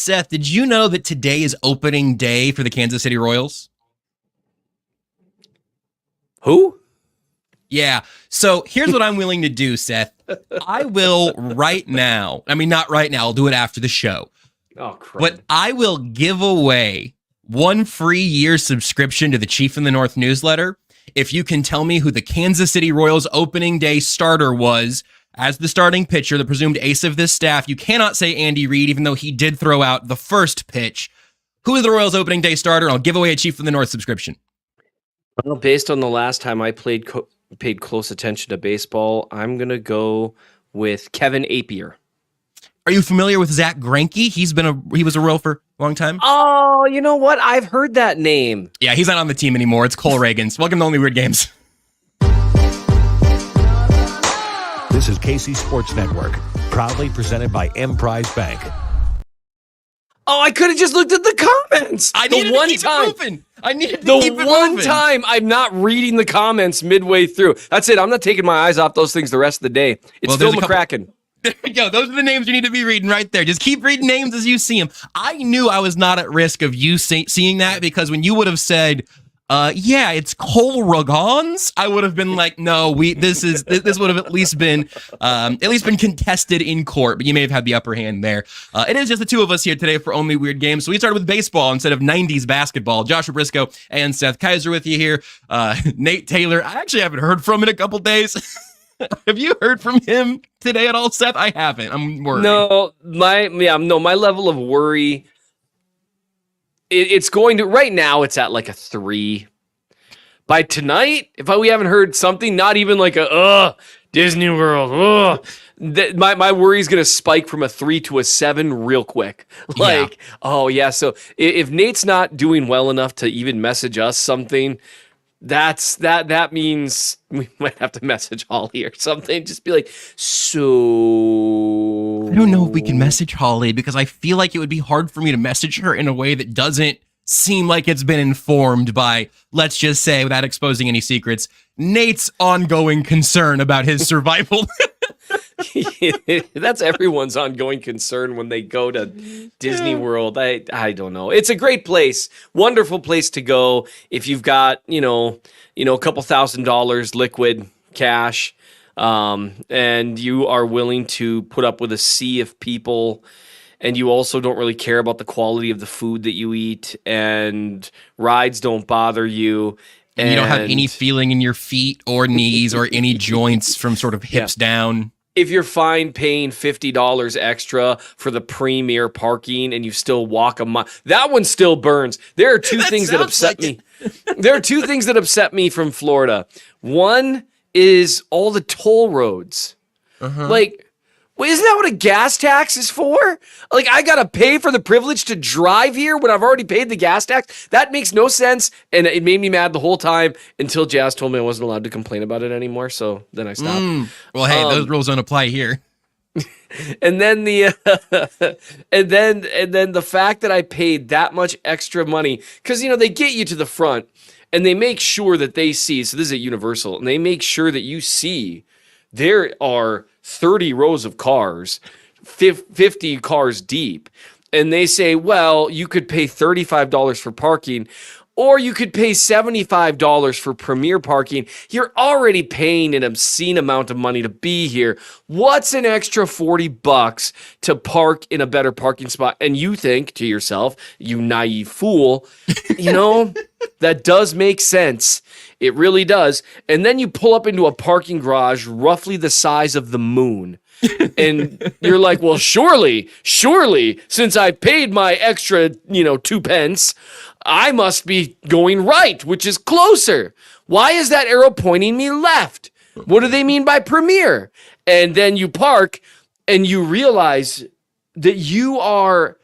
Seth, did you know that today is opening day for the Kansas City Royals? Who? Yeah. So here's what I'm willing to do, Seth. I will right now. I mean, not right now. I'll do it after the show. Oh, crap. But I will give away 1 free year subscription to the Chief in the North newsletter if you can tell me who the Kansas City Royals opening day starter was as the starting pitcher, the presumed ace of this staff. You cannot say Andy Reid, even though he did throw out the first pitch. Who is the Royals opening day starter? I'll give away a Chief in the North subscription. Well, based on the last time I paid close attention to baseball, I'm going to go with Kevin Appier. Are you familiar with Zach Greinke? He was a Royal for a long time. Oh, you know what? I've heard that name. Yeah, he's not on the team anymore. It's Cole Reagans. Welcome to Only Weird Games. This is KC Sports Network, proudly presented by Emprise Bank. Oh, I could have just looked at the comments. I needed to keep it moving. The one time I'm not reading the comments midway through. That's it. I'm not taking my eyes off those things the rest of the day. It's Phil McCracken. There we go. Those are the names you need to be reading right there. Just keep reading names as you see them. I knew I was not at risk of you seeing that because when you would have said, yeah, it's Cole Reagans, I would have been like, no, this would have at least been contested in court, but you may have had the upper hand there. It is just the two of us here today for Only Weird Games. So we started with baseball instead of 90s basketball. Joshua Brisco and Seth Keysor with you here. Nate Taylor, I actually haven't heard from in a couple days. Have you heard from him today at all, Seth? I haven't. I'm worried. No, my level of worry, it's going to, right now it's at like a 3. By tonight, if we haven't heard something, not even like a Disney World, my worry is going to spike from a 3 to a 7 real quick. Like, yeah. Oh yeah. So if Nate's not doing well enough to even message us something, that means we might have to message Holly or something. Just be like, so I don't know if we can message Holly because I feel like it would be hard for me to message her in a way that doesn't seem like it's been informed by, let's just say, without exposing any secrets, Nate's ongoing concern about his survival. That's everyone's ongoing concern when they go to Disney World. I don't know. It's a great place, wonderful place to go if you've got a couple $1,000 liquid cash, and you are willing to put up with a sea of people, and you also don't really care about the quality of the food that you eat, and rides don't bother you. And you don't have any feeling in your feet or knees or any joints from sort of hips down. If you're fine paying $50 extra for the premier parking and you still walk a mile, that one still burns. There are two things that upset me. There are two things that upset me from Florida. One is all the toll roads. Like, well, isn't that what a gas tax is for? Like, I got to pay for the privilege to drive here when I've already paid the gas tax? That makes no sense, and it made me mad the whole time until Jazz told me I wasn't allowed to complain about it anymore, so then I stopped. Well, hey, those rules don't apply here. And then and then the fact that I paid that much extra money, because, they get you to the front, and they make sure that they see, so this is at Universal, and they make sure that you see there are 30 rows of cars, 50 cars deep. And they say, well, you could pay $35 for parking, or you could pay $75 for premier parking. You're already paying an obscene amount of money to be here. What's an extra $40 to park in a better parking spot? And you think to yourself, you naive fool, that does make sense. It really does. And then you pull up into a parking garage roughly the size of the moon. And you're like, well, surely, since I paid my extra, 2 pence, I must be going right, which is closer. Why is that arrow pointing me left? What do they mean by premier? And then you park and you realize that you are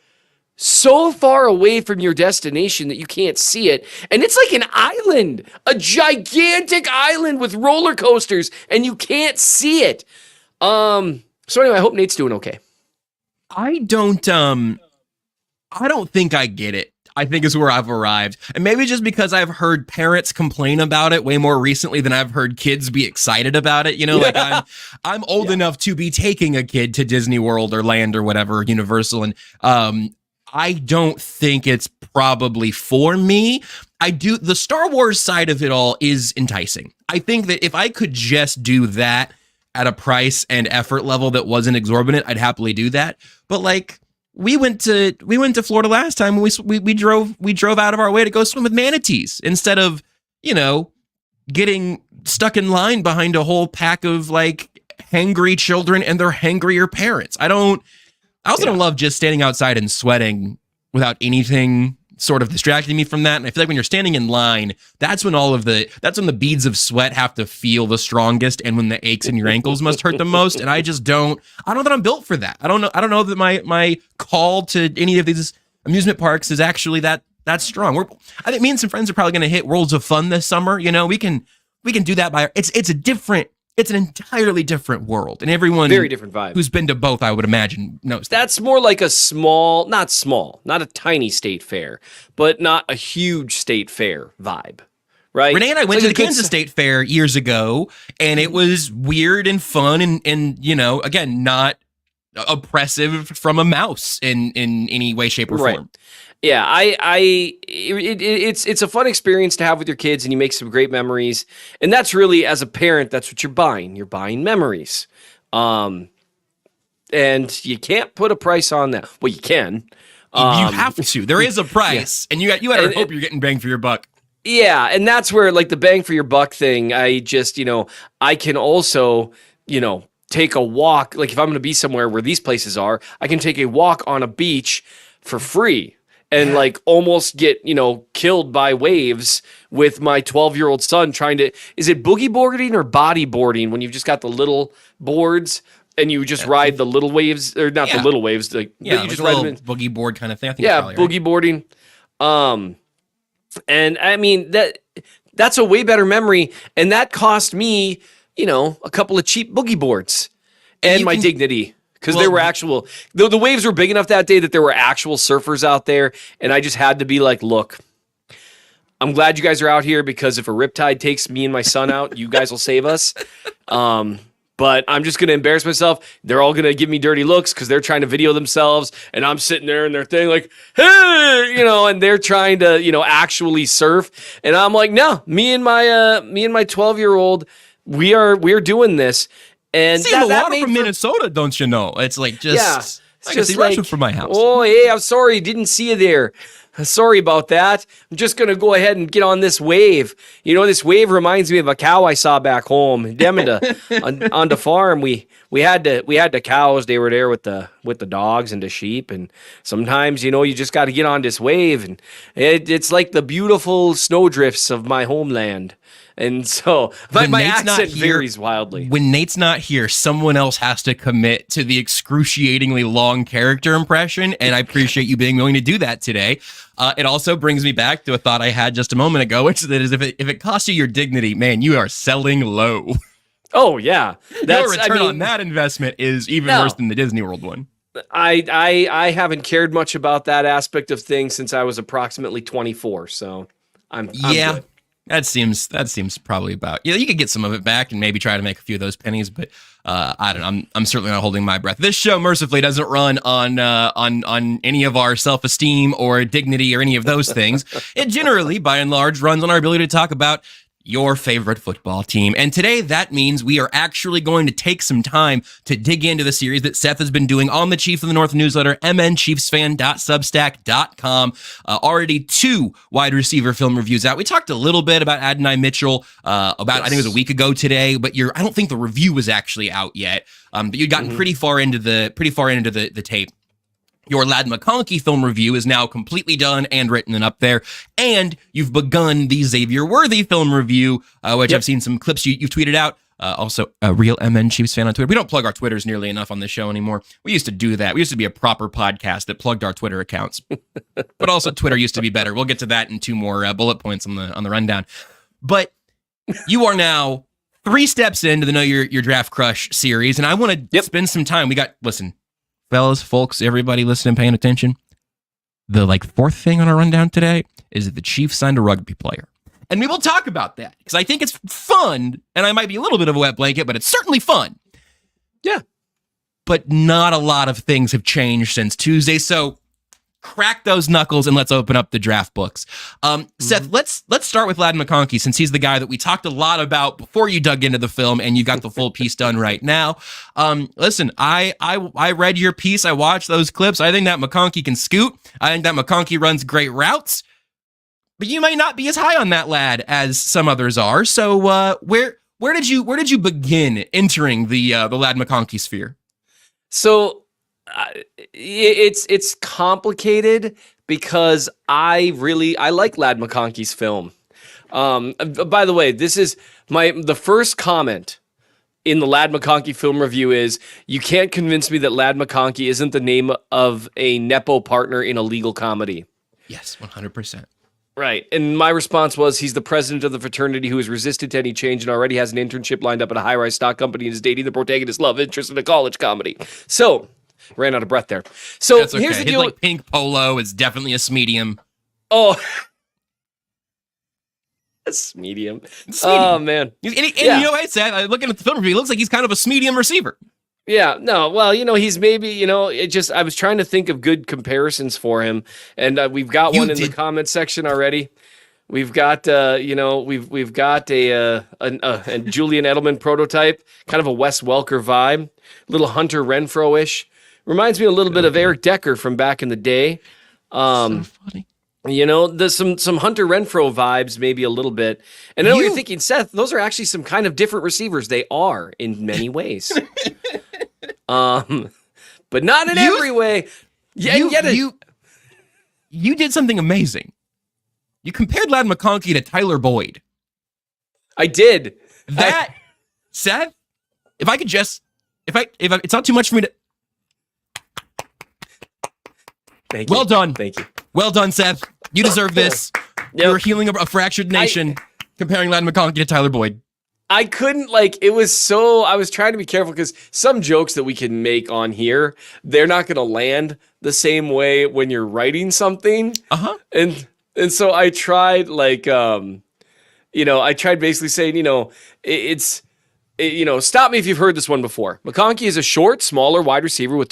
so far away from your destination that you can't see it. And it's like an island, a gigantic island with roller coasters, and you can't see it. So anyway, I hope Nate's doing okay. I don't think I get it. I think is where I've arrived. And maybe just because I've heard parents complain about it way more recently than I've heard kids be excited about it. Like I'm old enough to be taking a kid to Disney World or Land or whatever, Universal. And I don't think it's probably for me. The Star Wars side of it all is enticing. I think that if I could just do that at a price and effort level that wasn't exorbitant, I'd happily do that. But like, we went to Florida last time, and we drove out of our way to go swim with manatees instead of, getting stuck in line behind a whole pack of like hangry children and their hangrier parents. I also don't love just standing outside and sweating without anything sort of distracting me from that. And I feel like when you're standing in line, that's when the beads of sweat have to feel the strongest, and when the aches in your ankles must hurt the most. And I don't know that I'm built for that. I don't know that my call to any of these amusement parks is actually that strong. I think me and some friends are probably going to hit Worlds of Fun this summer. We can do that it's an entirely different world, and everyone very different vibe who's been to both, I would imagine, knows that's more like a not a tiny state fair, but not a huge state fair vibe, right? Renee and I went to the Kansas State Fair years ago, and it was weird and fun, and again, not oppressive from a mouse in any way, shape, or form. Yeah, it's a fun experience to have with your kids, and you make some great memories. And that's really, as a parent, that's what you're buying. You're buying memories. And you can't put a price on that. Well, you can. You have to. There is a price, and you gotta hope you're getting bang for your buck. Yeah, and that's where, like, the bang for your buck thing, I just, I can also, take a walk. Like, if I'm going to be somewhere where these places are, I can take a walk on a beach for free. And like almost get, killed by waves with my 12-year-old son is it boogie boarding or body boarding when you've just got the little boards and you just ride the little waves, or not the little waves, but you just ride them in. Boogie board kind of thing. I think boogie boarding. And I mean, that's a way better memory. And that cost me, a couple of cheap boogie boards and my dignity. Because there were the waves were big enough that day that there were actual surfers out there. And I just had to be like, look, I'm glad you guys are out here, because if a riptide takes me and my son out, you guys will save us. But I'm just going to embarrass myself. They're all going to give me dirty looks because they're trying to video themselves. And I'm sitting there in their thing like, hey, and they're trying to, actually surf. And I'm like, no, me and my 12-year-old, we're doing this. And see, a lot from Minnesota, don't you know? It's like just like from my house. Oh, hey, I'm sorry, didn't see you there. Sorry about that. I'm just gonna go ahead and get on this wave. This wave reminds me of a cow I saw back home. On the farm, we had the cows. They were there with the dogs and the sheep. And sometimes, you just got to get on this wave, and it's like the beautiful snowdrifts of my homeland. And so my accent varies wildly. When Nate's not here, someone else has to commit to the excruciatingly long character impression, and I appreciate you being willing to do that today. It also brings me back to a thought I had just a moment ago, which is if it costs you your dignity, man, you are selling low. Oh, yeah. Your return on that investment is even worse than the Disney World one. I haven't cared much about that aspect of things since I was approximately 24, so I'm good. That seems probably about. You could get some of it back and maybe try to make a few of those pennies, but I don't know. I'm certainly not holding my breath. This show mercifully doesn't run on any of our self-esteem or dignity or any of those things. It generally, by and large, runs on our ability to talk about your favorite football team. And today, that means we are actually going to take some time to dig into the series that Seth has been doing on the Chiefs of the North newsletter, mnchiefsfan.substack.com. Already 2 wide receiver film reviews out. We talked a little bit about Adonai Mitchell I think it was a week ago today, but I don't think the review was actually out yet. But you'd gotten pretty far into the tape. Your Lad McConkey film review is now completely done and written and up there. And you've begun the Xavier Worthy film review, which I've seen some clips you've tweeted out. Also, a real MN Chiefs fan on Twitter. We don't plug our Twitters nearly enough on this show anymore. We used to do that. We used to be a proper podcast that plugged our Twitter accounts. But also, Twitter used to be better. We'll get to that in 2 more bullet points on the rundown. But you are now 3 steps into the Know Your Draft Crush series, and I want to spend some time. Listen, fellas, folks, everybody listening, paying attention. The 4th thing on our rundown today is that the Chiefs signed a rugby player. And we will talk about that because I think it's fun, and I might be a little bit of a wet blanket, but it's certainly fun. Yeah. But not a lot of things have changed since Tuesday. So crack those knuckles and let's open up the draft books. Seth, let's start with Lad McConkey, since he's the guy that we talked a lot about before you dug into the film, and you got the full piece done right now. Listen, I read your piece. I watched those clips. I think that McConkey can scoot. I think that McConkey runs great routes, but you might not be as high on that lad as some others are. So where did you begin entering the Lad McConkey sphere? So it's complicated because I like Lad McConkey's film. By the way, this is the first comment in the Lad McConkey film review is, you can't convince me that Lad McConkey isn't the name of a Nepo partner in a legal comedy. Yes, 100%. Right. And my response was, he's the president of the fraternity who is resistant to any change and already has an internship lined up at a high-rise stock company and is dating the protagonist's love interest in a college comedy. So, ran out of breath there. So That's okay. Here's the His deal. pink polo is definitely a medium. Oh, it's medium. It's medium. Oh man. And you know what I said? Looking at the film review, he looks like he's kind of a medium receiver. Yeah, no, well, he's maybe, I was trying to think of good comparisons for him, and we've got one in the comment section already. We've got, we've got a Julian Edelman prototype, kind of a Wes Welker vibe, little Hunter Renfro-ish. Reminds me a little bit of Eric Decker from back in the day. So funny. There's some Hunter Renfro vibes, maybe a little bit. And I know what you're thinking, Seth, those are actually some kind of different receivers. They are in many ways. But not in every way. Yeah, you did something amazing. You compared Lad McConkey to Tyler Boyd. I did. Seth, if I could just, if it's not too much for me to. Thank you. Well done. Thank you. Well done, Seth. You deserve this. Yep. You're healing a fractured nation, comparing Lad McConkey to Tyler Boyd. I couldn't, I was trying to be careful because some jokes that we can make on here, they're not going to land the same way when you're writing something. Uh-huh. And so I tried, I tried basically saying, stop me if you've heard this one before. McConkey is a short, smaller wide receiver with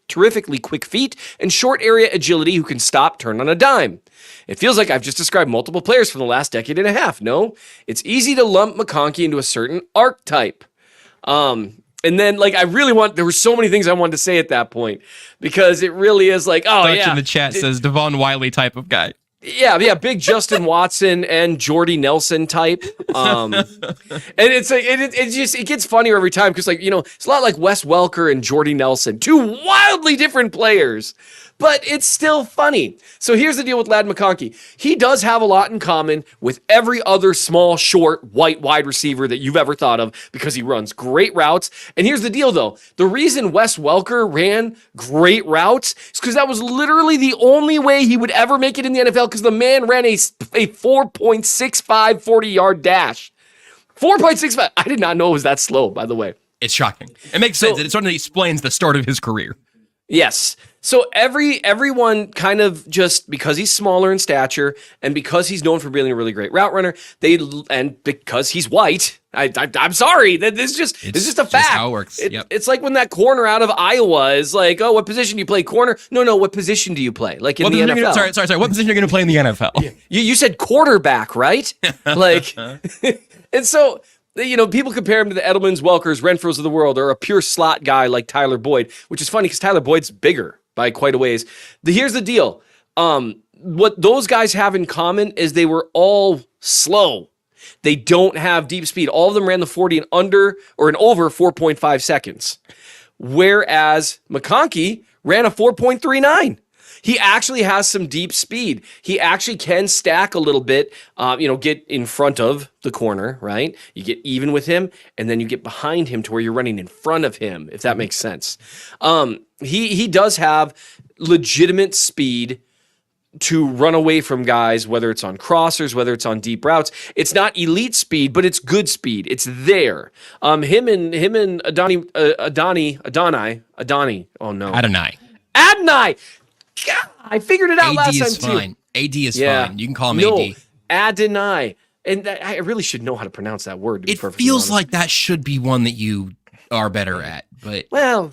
terrifically quick feet and short area agility who can stop, turn on a dime. It feels like I've just described multiple players from the last decade and a half. No, it's easy to lump McConkey into a certain archetype. And then, there were so many things I wanted to say at that point because it really is Dutch in the chat says Devon Wiley type of guy. Yeah, big Justin Watson and Jordy Nelson type. And it gets funnier every time because it's a lot like Wes Welker and Jordy Nelson, two wildly different players, but it's still funny. So here's the deal with Lad McConkey. He does have a lot in common with every other small, short, white wide receiver that you've ever thought of because he runs great routes. And here's the deal, though. The reason Wes Welker ran great routes is because that was literally the only way he would ever make it in the NFL because the man ran a 4.65 40-yard dash. 4.65. I did not know it was that slow, by the way. It's shocking. It makes sense. It sort of explains the start of his career. Yes. So everyone kind of just because he's smaller in stature and because he's known for being a really great route runner, and because he's white, I'm sorry, this is just a fact. Just how it works. It's like when that corner out of Iowa is like, oh, what position do you play? Corner? No, what position do you play? Like in the NFL. Sorry. What position are you going to play in the NFL? You said quarterback, right? And so. People compare him to the Edelmans, Welkers, Renfros of the world, or a pure slot guy like Tyler Boyd, which is funny because Tyler Boyd's bigger by quite a ways. Here's the deal. What those guys have in common is they were all slow. They don't have deep speed. All of them ran the 40 in under or in over 4.5 seconds. Whereas McConkey ran a 4.39. He actually has some deep speed. He actually can stack a little bit, get in front of the corner, right? You get even with him, and then you get behind him to where you're running in front of him, if that makes sense. He does have legitimate speed to run away from guys, whether it's on crossers, whether it's on deep routes. It's not elite speed, but it's good speed. It's there. Him and Adonai. Oh no, Adonai. God, I figured it out last time too. Fine. AD is fine. You can call him AD. Adonai. And I really should know how to pronounce that word. It feels like that should be one that you are better at. But well,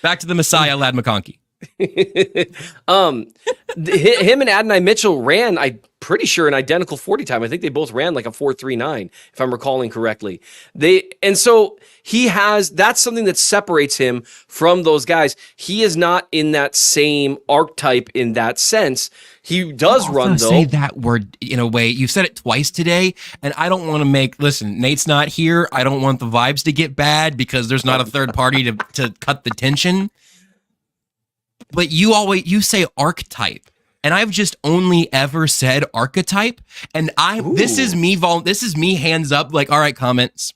back to the Messiah, Lad McConkey. Him and Adonai Mitchell ran, I'm pretty sure, an identical 40 time. I think they both ran like a 4.39, if I'm recalling correctly. So he has, that's something that separates him from those guys. He is not in that same archetype in that sense. He does run, though. Say that word in a way. You've said it twice today, and I don't want to listen, Nate's not here. I don't want the vibes to get bad because there's not a third party to cut the tension. But you say archetype, and I've just only ever said archetype, and this is me hands up, like, all right, comments.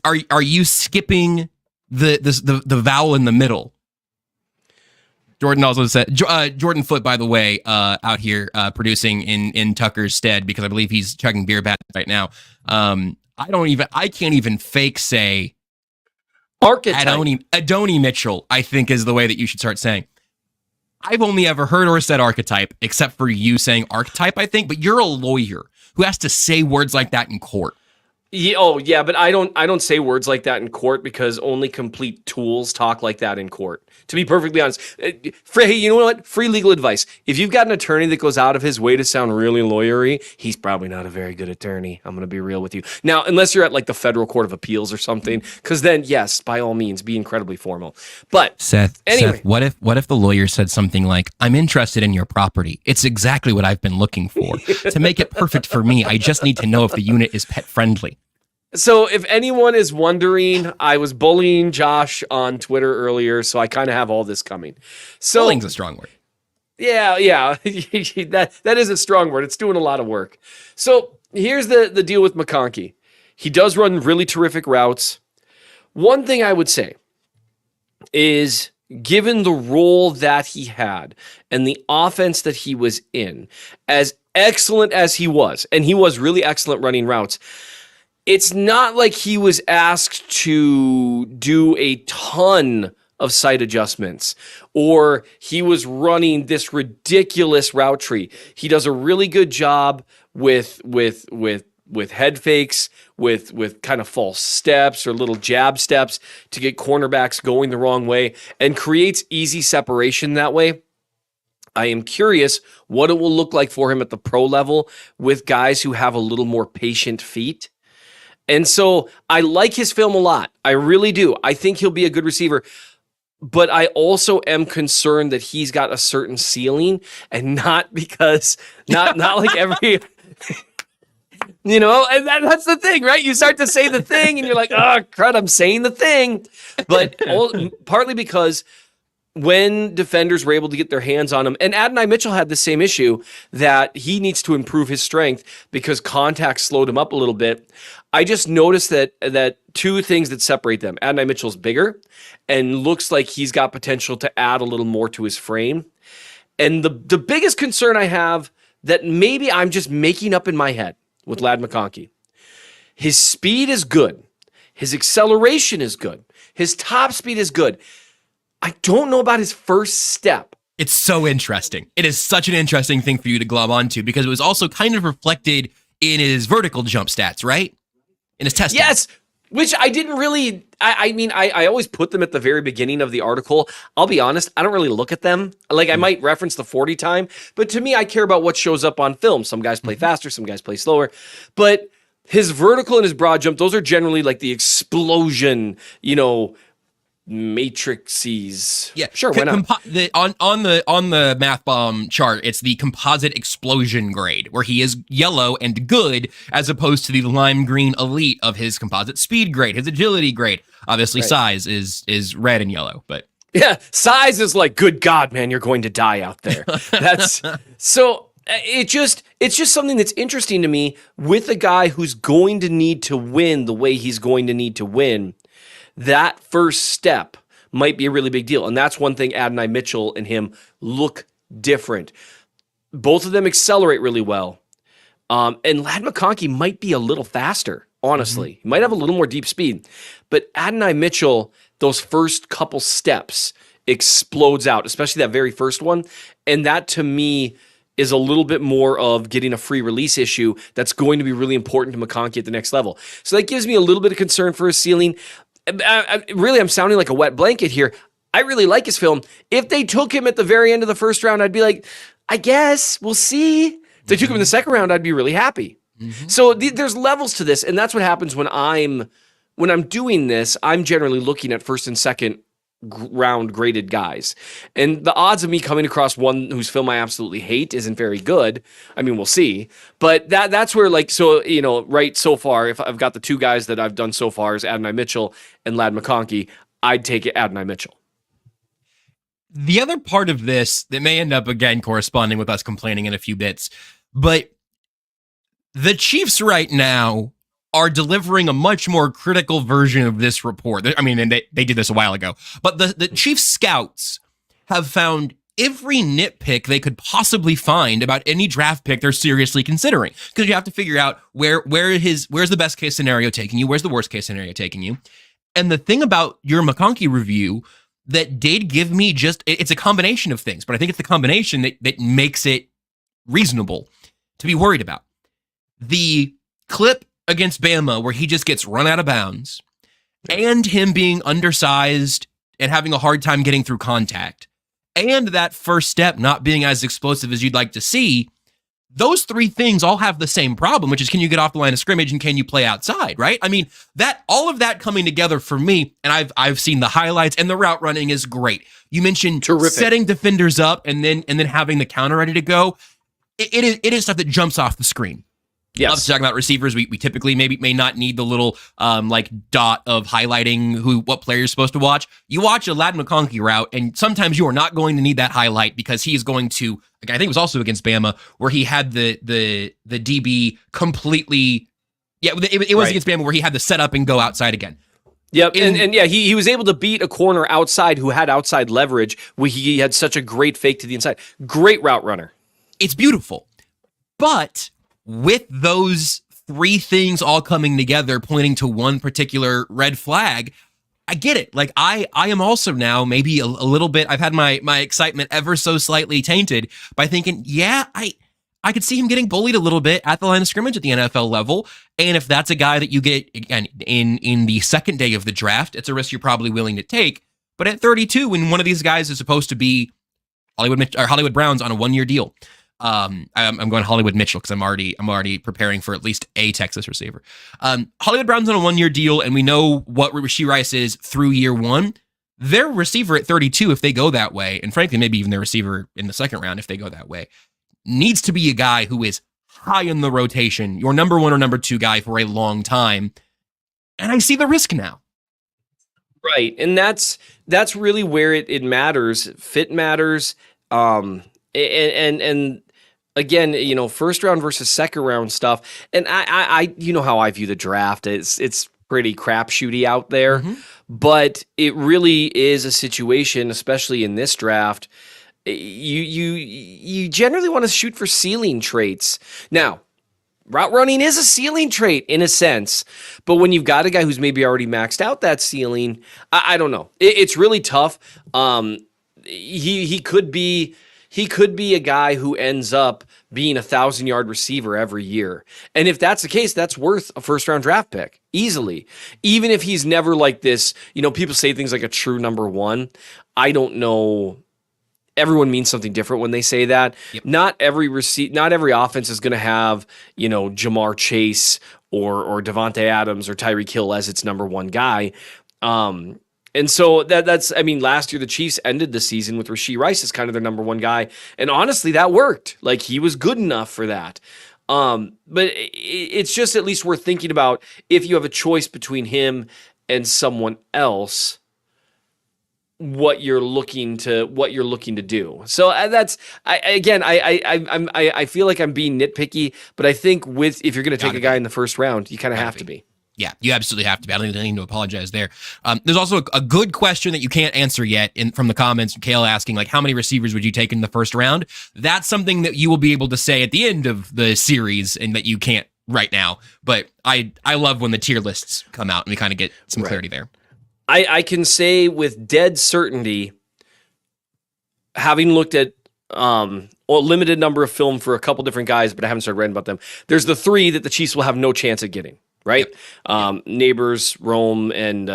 Are you skipping the vowel in the middle? Jordan also said, Jordan Foot, by the way, out here producing in Tucker's stead, because I believe he's chugging beer bats right now. I can't even fake say archetype. Adoni Mitchell, I think, is the way that you should start saying. I've only ever heard or said archetype, except for you saying archetype, I think, but you're a lawyer who has to say words like that in court. Yeah, but I don't say words like that in court because only complete tools talk like that in court. To be perfectly honest, hey, you know what? Free legal advice. If you've got an attorney that goes out of his way to sound really lawyery, he's probably not a very good attorney. I'm going to be real with you. Now, unless you're at like the Federal Court of Appeals or something, because then, yes, by all means, be incredibly formal. But Seth, what if the lawyer said something like, "I'm interested in your property. It's exactly what I've been looking for. To make it perfect for me, I just need to know if the unit is pet friendly." So if anyone is wondering, I was bullying Josh on Twitter earlier, so I kind of have all this coming. So bullying's a strong word. Yeah, that is a strong word. It's doing a lot of work. So here's the deal with McConkey. He does run really terrific routes. One thing I would say is, given the role that he had and the offense that he was in, as excellent as he was, and he was really excellent running routes, it's not like he was asked to do a ton of sight adjustments, or he was running this ridiculous route tree. He does a really good job with head fakes, with kind of false steps or little jab steps to get cornerbacks going the wrong way, and creates easy separation that way. I am curious what it will look like for him at the pro level with guys who have a little more patient feet. And so I like his film a lot. I really do. I think he'll be a good receiver. But I also am concerned that he's got a certain ceiling, and not because, not like every, and that's the thing, right? You start to say the thing and you're like, oh, crud, I'm saying the thing. But partly because when defenders were able to get their hands on him, and Adonai Mitchell had the same issue, that he needs to improve his strength because contact slowed him up a little bit. I just noticed that two things that separate them. Adonai Mitchell's bigger and looks like he's got potential to add a little more to his frame. And the biggest concern I have, that maybe I'm just making up in my head with Ladd McConkey, his speed is good. His acceleration is good. His top speed is good. I don't know about his first step. It's so interesting. It is such an interesting thing for you to glob onto, because it was also kind of reflected in his vertical jump stats, right? In his testing. Yes, which I didn't really, I always put them at the very beginning of the article. I'll be honest, I don't really look at them. Like, I might reference the 40 time, but to me, I care about what shows up on film. Some guys play faster, some guys play slower. But his vertical and his broad jump, those are generally like the explosion, matrices. Yeah, sure. Why not? On the math bomb chart, it's the composite explosion grade, where he is yellow and good, as opposed to the lime green elite of his composite speed grade, his agility grade. Obviously, right. Size is red and yellow, but yeah, size is like, good God, man, you're going to die out there. That's so. It's just something that's interesting to me with a guy who's going to need to win the way he's going to need to win. That first step might be a really big deal. And that's one thing Adonai Mitchell and him look different. Both of them accelerate really well. And Ladd McConkey might be a little faster, honestly. Mm-hmm. He might have a little more deep speed. But Adonai Mitchell, those first couple steps, explodes out, especially that very first one. And that, to me, is a little bit more of getting a free release issue that's going to be really important to McConkey at the next level. So that gives me a little bit of concern for his ceiling. I'm sounding like a wet blanket here. I really like his film. If they took him at the very end of the first round, I'd be like, I guess we'll see. If they took him in the second round, I'd be really happy. So there's levels to this, and that's what happens when I'm doing this. I'm generally looking at first and second round graded guys, and the odds of me coming across one whose film I absolutely hate isn't very good. I mean, we'll see, but that's where, like, so, you know, right, so far, if I've got the two guys that I've done so far is Adonai Mitchell and Ladd McConkey, I'd take it Adonai Mitchell. The other part of this that may end up, again, corresponding with us complaining in a few bits, but the Chiefs right now are delivering a much more critical version of this report. I mean, and they did this a while ago, but the Chiefs scouts have found every nitpick they could possibly find about any draft pick they're seriously considering. Because you have to figure out where's the best case scenario taking you, where's the worst case scenario taking you. And the thing about your McConkey review that did give me it's a combination of things, but I think it's the combination that makes it reasonable to be worried about. The clip against Bama where he just gets run out of bounds, and him being undersized and having a hard time getting through contact, and that first step not being as explosive as you'd like to see, those three things all have the same problem, which is, can you get off the line of scrimmage and can you play outside, right? I mean, that all of that coming together for me, and I've seen the highlights, and the route running is great. You mentioned setting defenders up and then having the counter ready to go. It is stuff that jumps off the screen. Yes. Love to talk about receivers. We typically may not need the little like dot of highlighting what player you're supposed to watch. You watch a Ladd McConkey route, and sometimes you are not going to need that highlight because he is going to. I think it was also against Bama where he had the DB completely. Yeah, it was against Bama where he had the set up and go outside again. Yep, and yeah, he was able to beat a corner outside who had outside leverage where he had such a great fake to the inside. Great route runner. It's beautiful, but with those three things all coming together, pointing to one particular red flag, I get it. Like, I am also now maybe a little bit, I've had my excitement ever so slightly tainted by thinking, yeah, I could see him getting bullied a little bit at the line of scrimmage at the NFL level. And if that's a guy that you get, again, in the second day of the draft, it's a risk you're probably willing to take. But at 32, when one of these guys is supposed to be Hollywood Browns on a 1-year deal, I'm going Hollywood Mitchell because I'm already preparing for at least a Texas receiver. Hollywood Brown's on a 1-year deal, and we know what Rashee Rice is through year one. Their receiver at 32, if they go that way, and frankly, maybe even their receiver in the second round, if they go that way, needs to be a guy who is high in the rotation, your number one or number two guy for a long time. And I see the risk now. Right, and that's really where it matters. Fit matters, and again, you know, first round versus second round stuff. And I you know how I view the draft. It's pretty crapshooty out there, but it really is a situation, especially in this draft. You generally want to shoot for ceiling traits. Now, route running is a ceiling trait in a sense, but when you've got a guy who's maybe already maxed out that ceiling, I don't know. It's really tough. He could be a guy who ends up being 1,000-yard receiver every year. And if that's the case, that's worth a first-round draft pick easily. Even if he's never like this, you know, people say things like a true number one. I don't know. Everyone means something different when they say that. Yep. Not every offense is going to have, you know, Jamar Chase or Devontae Adams or Tyreek Hill as its number one guy. And so that's, I mean, last year the Chiefs ended the season with Rashee Rice as kind of their number one guy. And honestly, that worked. Like, he was good enough for that. But it's just at least worth thinking about if you have a choice between him and someone else, what you're looking to do. So I feel like I'm being nitpicky, but I think if you're going to take a guy in the first round, you kind of have to be. Yeah, you absolutely have to be. I don't even need to apologize there. There's also a good question that you can't answer yet from the comments. Kale asking, like, how many receivers would you take in the first round? That's something that you will be able to say at the end of the series and that you can't right now. But I love when the tier lists come out and we kind of get some clarity there. I can say with dead certainty, having looked at a limited number of film for a couple different guys, but I haven't started writing about them, there's the three that the Chiefs will have no chance at getting. right? Neighbors, Rome, and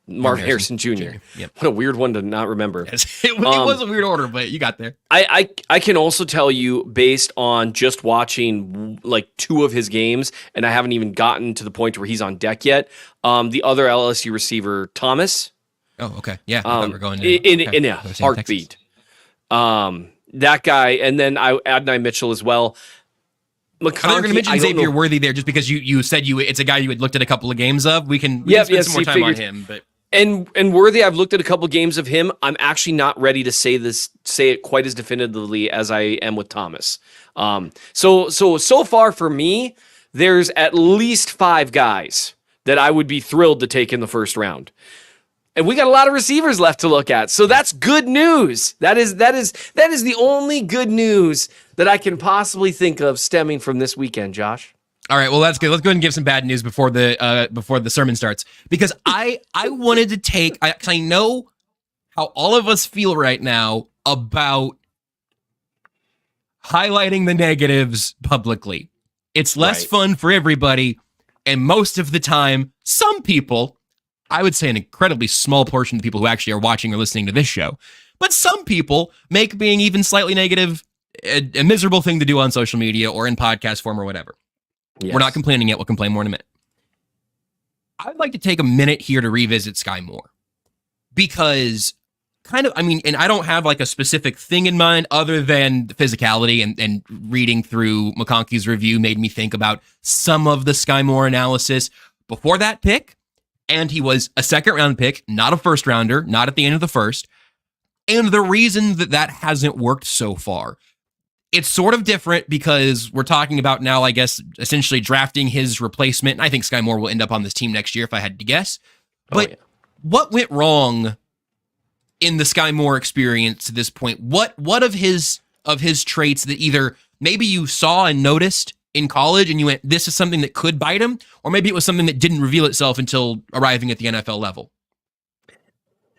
Marvin Harrison Jr. Yep. What a weird one to not remember. It was a weird order, but you got there. I can also tell you, based on just watching like 2 of his games, and I haven't even gotten to the point where he's on deck yet. The other LSU receiver, Thomas. Oh, okay. Yeah. I thought we were going in a heartbeat. That guy, and then Adonai Mitchell as well. I thought you were going to mention Xavier Worthy there, just because you said it's a guy you had looked at a couple of games of. We can spend some more time on him, but. And Worthy, I've looked at a couple games of him. I'm actually not ready to say it quite as definitively as I am with Thomas. So far for me, there's at least 5 guys that I would be thrilled to take in the first round. And we got a lot of receivers left to look at. So that's good news. That is the only good news that I can possibly think of stemming from this weekend, Josh. All right, well, that's good. Let's go ahead and give some bad news before the sermon starts, because I wanted to take, because I know how all of us feel right now about highlighting the negatives publicly. It's less fun for everybody, and most of the time, some people, I would say an incredibly small portion of the people who actually are watching or listening to this show, but some people make being even slightly negative a miserable thing to do on social media or in podcast form or whatever. Yes. We're not complaining yet. We'll complain more in a minute. I'd like to take a minute here to revisit Sky Moore, because and I don't have like a specific thing in mind other than the physicality, and reading through McConkey's review made me think about some of the Sky Moore analysis before that pick. And he was a second round pick, not a first rounder, not at the end of the first. And the reason that hasn't worked so far, it's sort of different because we're talking about now, I guess, essentially drafting his replacement. And I think Sky Moore will end up on this team next year if I had to guess. But what went wrong in the Sky Moore experience to this point? What of his traits that either maybe you saw and noticed in college and you went, this is something that could bite him, or maybe it was something that didn't reveal itself until arriving at the NFL level?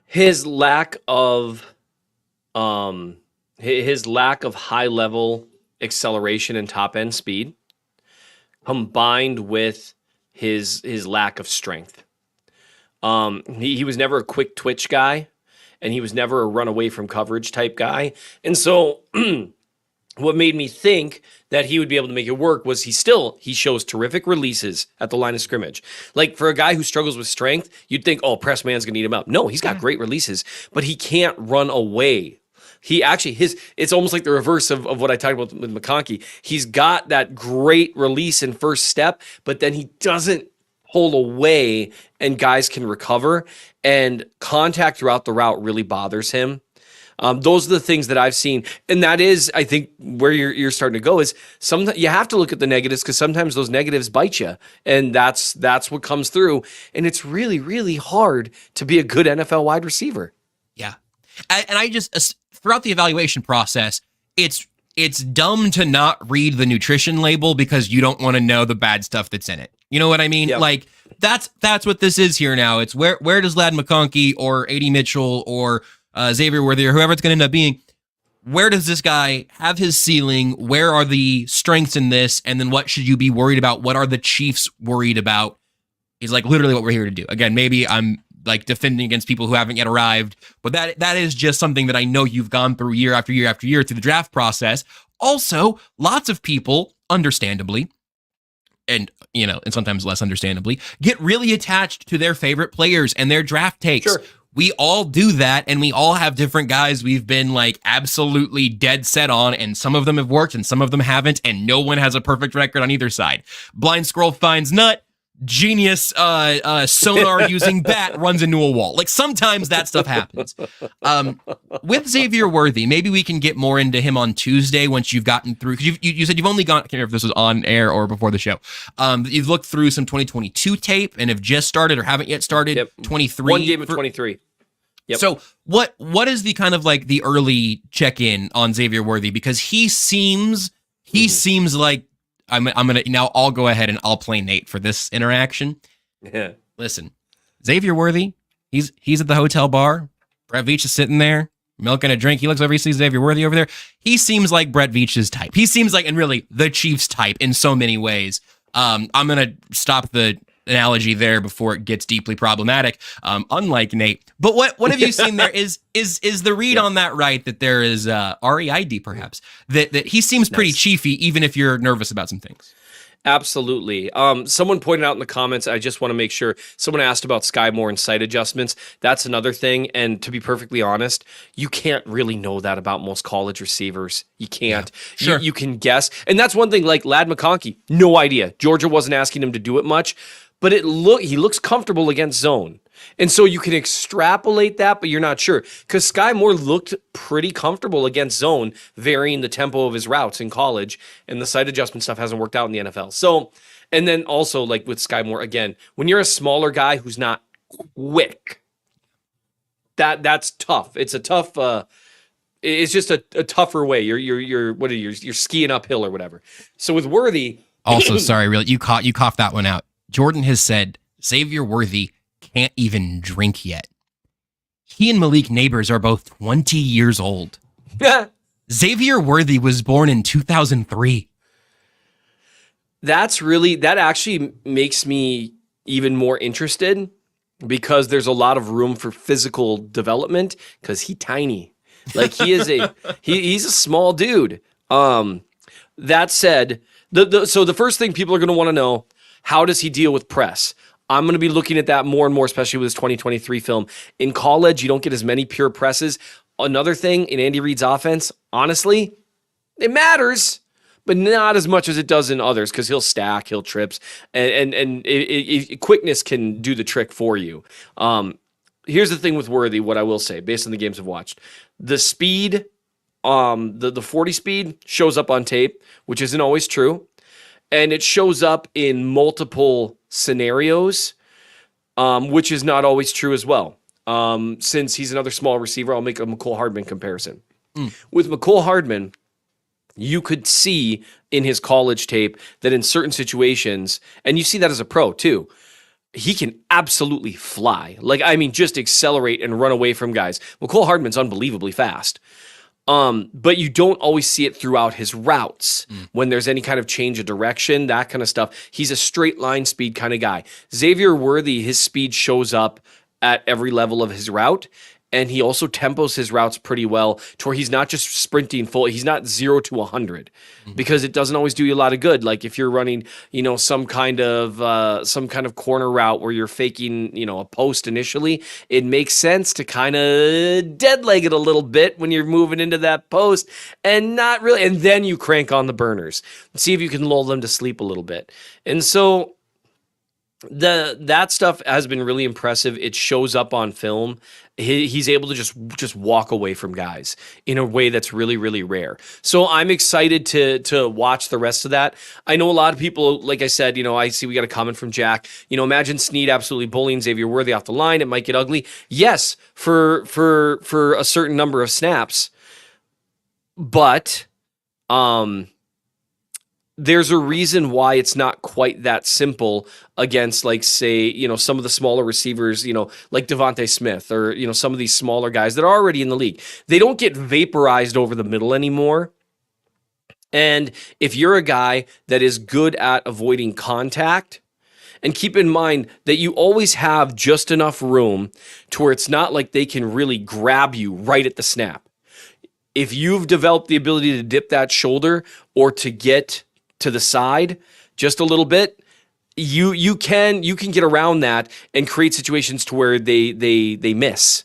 His lack of high level acceleration and top end speed, combined with his lack of strength. He was never a quick twitch guy, and he was never a run away from coverage type guy. And so what made me think that he would be able to make it work was he shows terrific releases at the line of scrimmage. Like, for a guy who struggles with strength, you'd think, oh, press man's gonna eat him up. No, he's got great releases, but he can't run away. He actually, it's almost like the reverse of what I talked about with McConkey. He's got that great release and first step, but then he doesn't pull away and guys can recover, and contact throughout the route really bothers him. Those are the things that I've seen. And that is, I think, where you're starting to go is sometimes you have to look at the negatives, because sometimes those negatives bite you. And that's what comes through. And it's really, really hard to be a good NFL wide receiver. Yeah. And I just, throughout the evaluation process, it's dumb to not read the nutrition label because you don't want to know the bad stuff that's in it. You know what I mean? Yep. Like, that's what this is here now. It's where does Lad McConkey or A.D. Mitchell or Xavier Worthy or whoever it's going to end up being, where does this guy have his ceiling? Where are the strengths in this? And then what should you be worried about? What are the Chiefs worried about? Is like literally what we're here to do. Again, maybe I'm like defending against people who haven't yet arrived, but that is just something that I know you've gone through year after year after year through the draft process. Also, lots of people, understandably, and sometimes less understandably, get really attached to their favorite players and their draft takes. Sure. We all do that, and we all have different guys we've been like absolutely dead set on, and some of them have worked and some of them haven't, and no one has a perfect record on either side. Blind squirrel finds nut, genius sonar using bat runs into a wall. Like, sometimes that stuff happens. With Xavier Worthy, maybe we can get more into him on Tuesday once you've gotten through, because you said you've only gone, I can't remember if this was on air or before the show. You've looked through some 2022 tape and have just started or haven't yet started. Yep. 23. One game of 23. Yep. So what is the kind of like the early check-in on Xavier Worthy? Because he seems like, I'm gonna now, I'll go ahead and I'll play Nate for this interaction. Yeah. Listen, Xavier Worthy, he's at the hotel bar. Brett Veach is sitting there milking a drink. He looks over, he sees Xavier Worthy over there. He seems like Brett Veach's type. He seems like, and really, the Chiefs type in so many ways. I'm going to stop the analogy there before it gets deeply problematic, unlike Nate. But what have you seen there? Is the read on that right, that there is REID perhaps, that he seems pretty chiefy even if you're nervous about some things? Absolutely. Someone pointed out in the comments, I just want to make sure, someone asked about Sky Moore and sight adjustments. That's another thing. And to be perfectly honest, you can't really know that about most college receivers. You can't. Yeah, sure. You can guess. And that's one thing, like Lad McConkey, no idea. Georgia wasn't asking him to do it much, but he looks comfortable against zone. And so you can extrapolate that, but you're not sure. Because Sky Moore looked pretty comfortable against zone, varying the tempo of his routes in college, and the sight adjustment stuff hasn't worked out in the NFL. So, and then also, like with Sky Moore, again, when you're a smaller guy who's not quick, that's tough. It's a tough, it's just a tougher way. You're skiing uphill or whatever. So with Worthy. Also, sorry, really, you coughed that one out. Jordan has said Xavier Worthy can't even drink yet. He and Malik Neighbors are both 20 years old. Xavier Worthy was born in 2003. That actually makes me even more interested, because there's a lot of room for physical development, because he's tiny. Like he's a small dude. That said, so the first thing people are going to want to know, how does he deal with press? I'm going to be looking at that more and more, especially with his 2023 film. In college, you don't get as many pure presses. Another thing in Andy Reid's offense, honestly, it matters, but not as much as it does in others, because he'll stack, he'll trips, and quickness can do the trick for you. Here's the thing with Worthy, what I will say, based on the games I've watched. The speed, the 40 speed shows up on tape, which isn't always true. And it shows up in multiple scenarios, which is not always true as well. Since he's another small receiver, I'll make a McCole Hardman comparison. With McCole Hardman, you could see in his college tape that in certain situations, and you see that as a pro too, he can absolutely fly. Like, I mean, just accelerate and run away from guys. McCole Hardman's unbelievably fast. But you don't always see it throughout his routes when there's any kind of change of direction, that kind of stuff. He's a straight line speed kind of guy. Xavier Worthy, his speed shows up at every level of his route. And he also tempos his routes pretty well to where he's not just sprinting full. He's not 0 to 100 because it doesn't always do you a lot of good. Like if you're running, some kind of corner route where you're faking, a post initially, it makes sense to kind of dead leg it a little bit when you're moving into that post and not really. And then you crank on the burners and see if you can lull them to sleep a little bit. And so that stuff has been really impressive. It shows up on film. He's able to just walk away from guys in a way that's really, really rare. So I'm excited to watch the rest of that. I know a lot of people, like I said, I see we got a comment from Jack. Imagine Snead absolutely bullying Xavier Worthy off the line. It might get ugly. Yes, for a certain number of snaps, but there's a reason why it's not quite that simple against, like, say, some of the smaller receivers, like Devontae Smith or, some of these smaller guys that are already in the league. They don't get vaporized over the middle anymore. And if you're a guy that is good at avoiding contact, and keep in mind that you always have just enough room to where it's not like they can really grab you right at the snap. If you've developed the ability to dip that shoulder or to get to the side just a little bit, you can get around that and create situations to where they miss.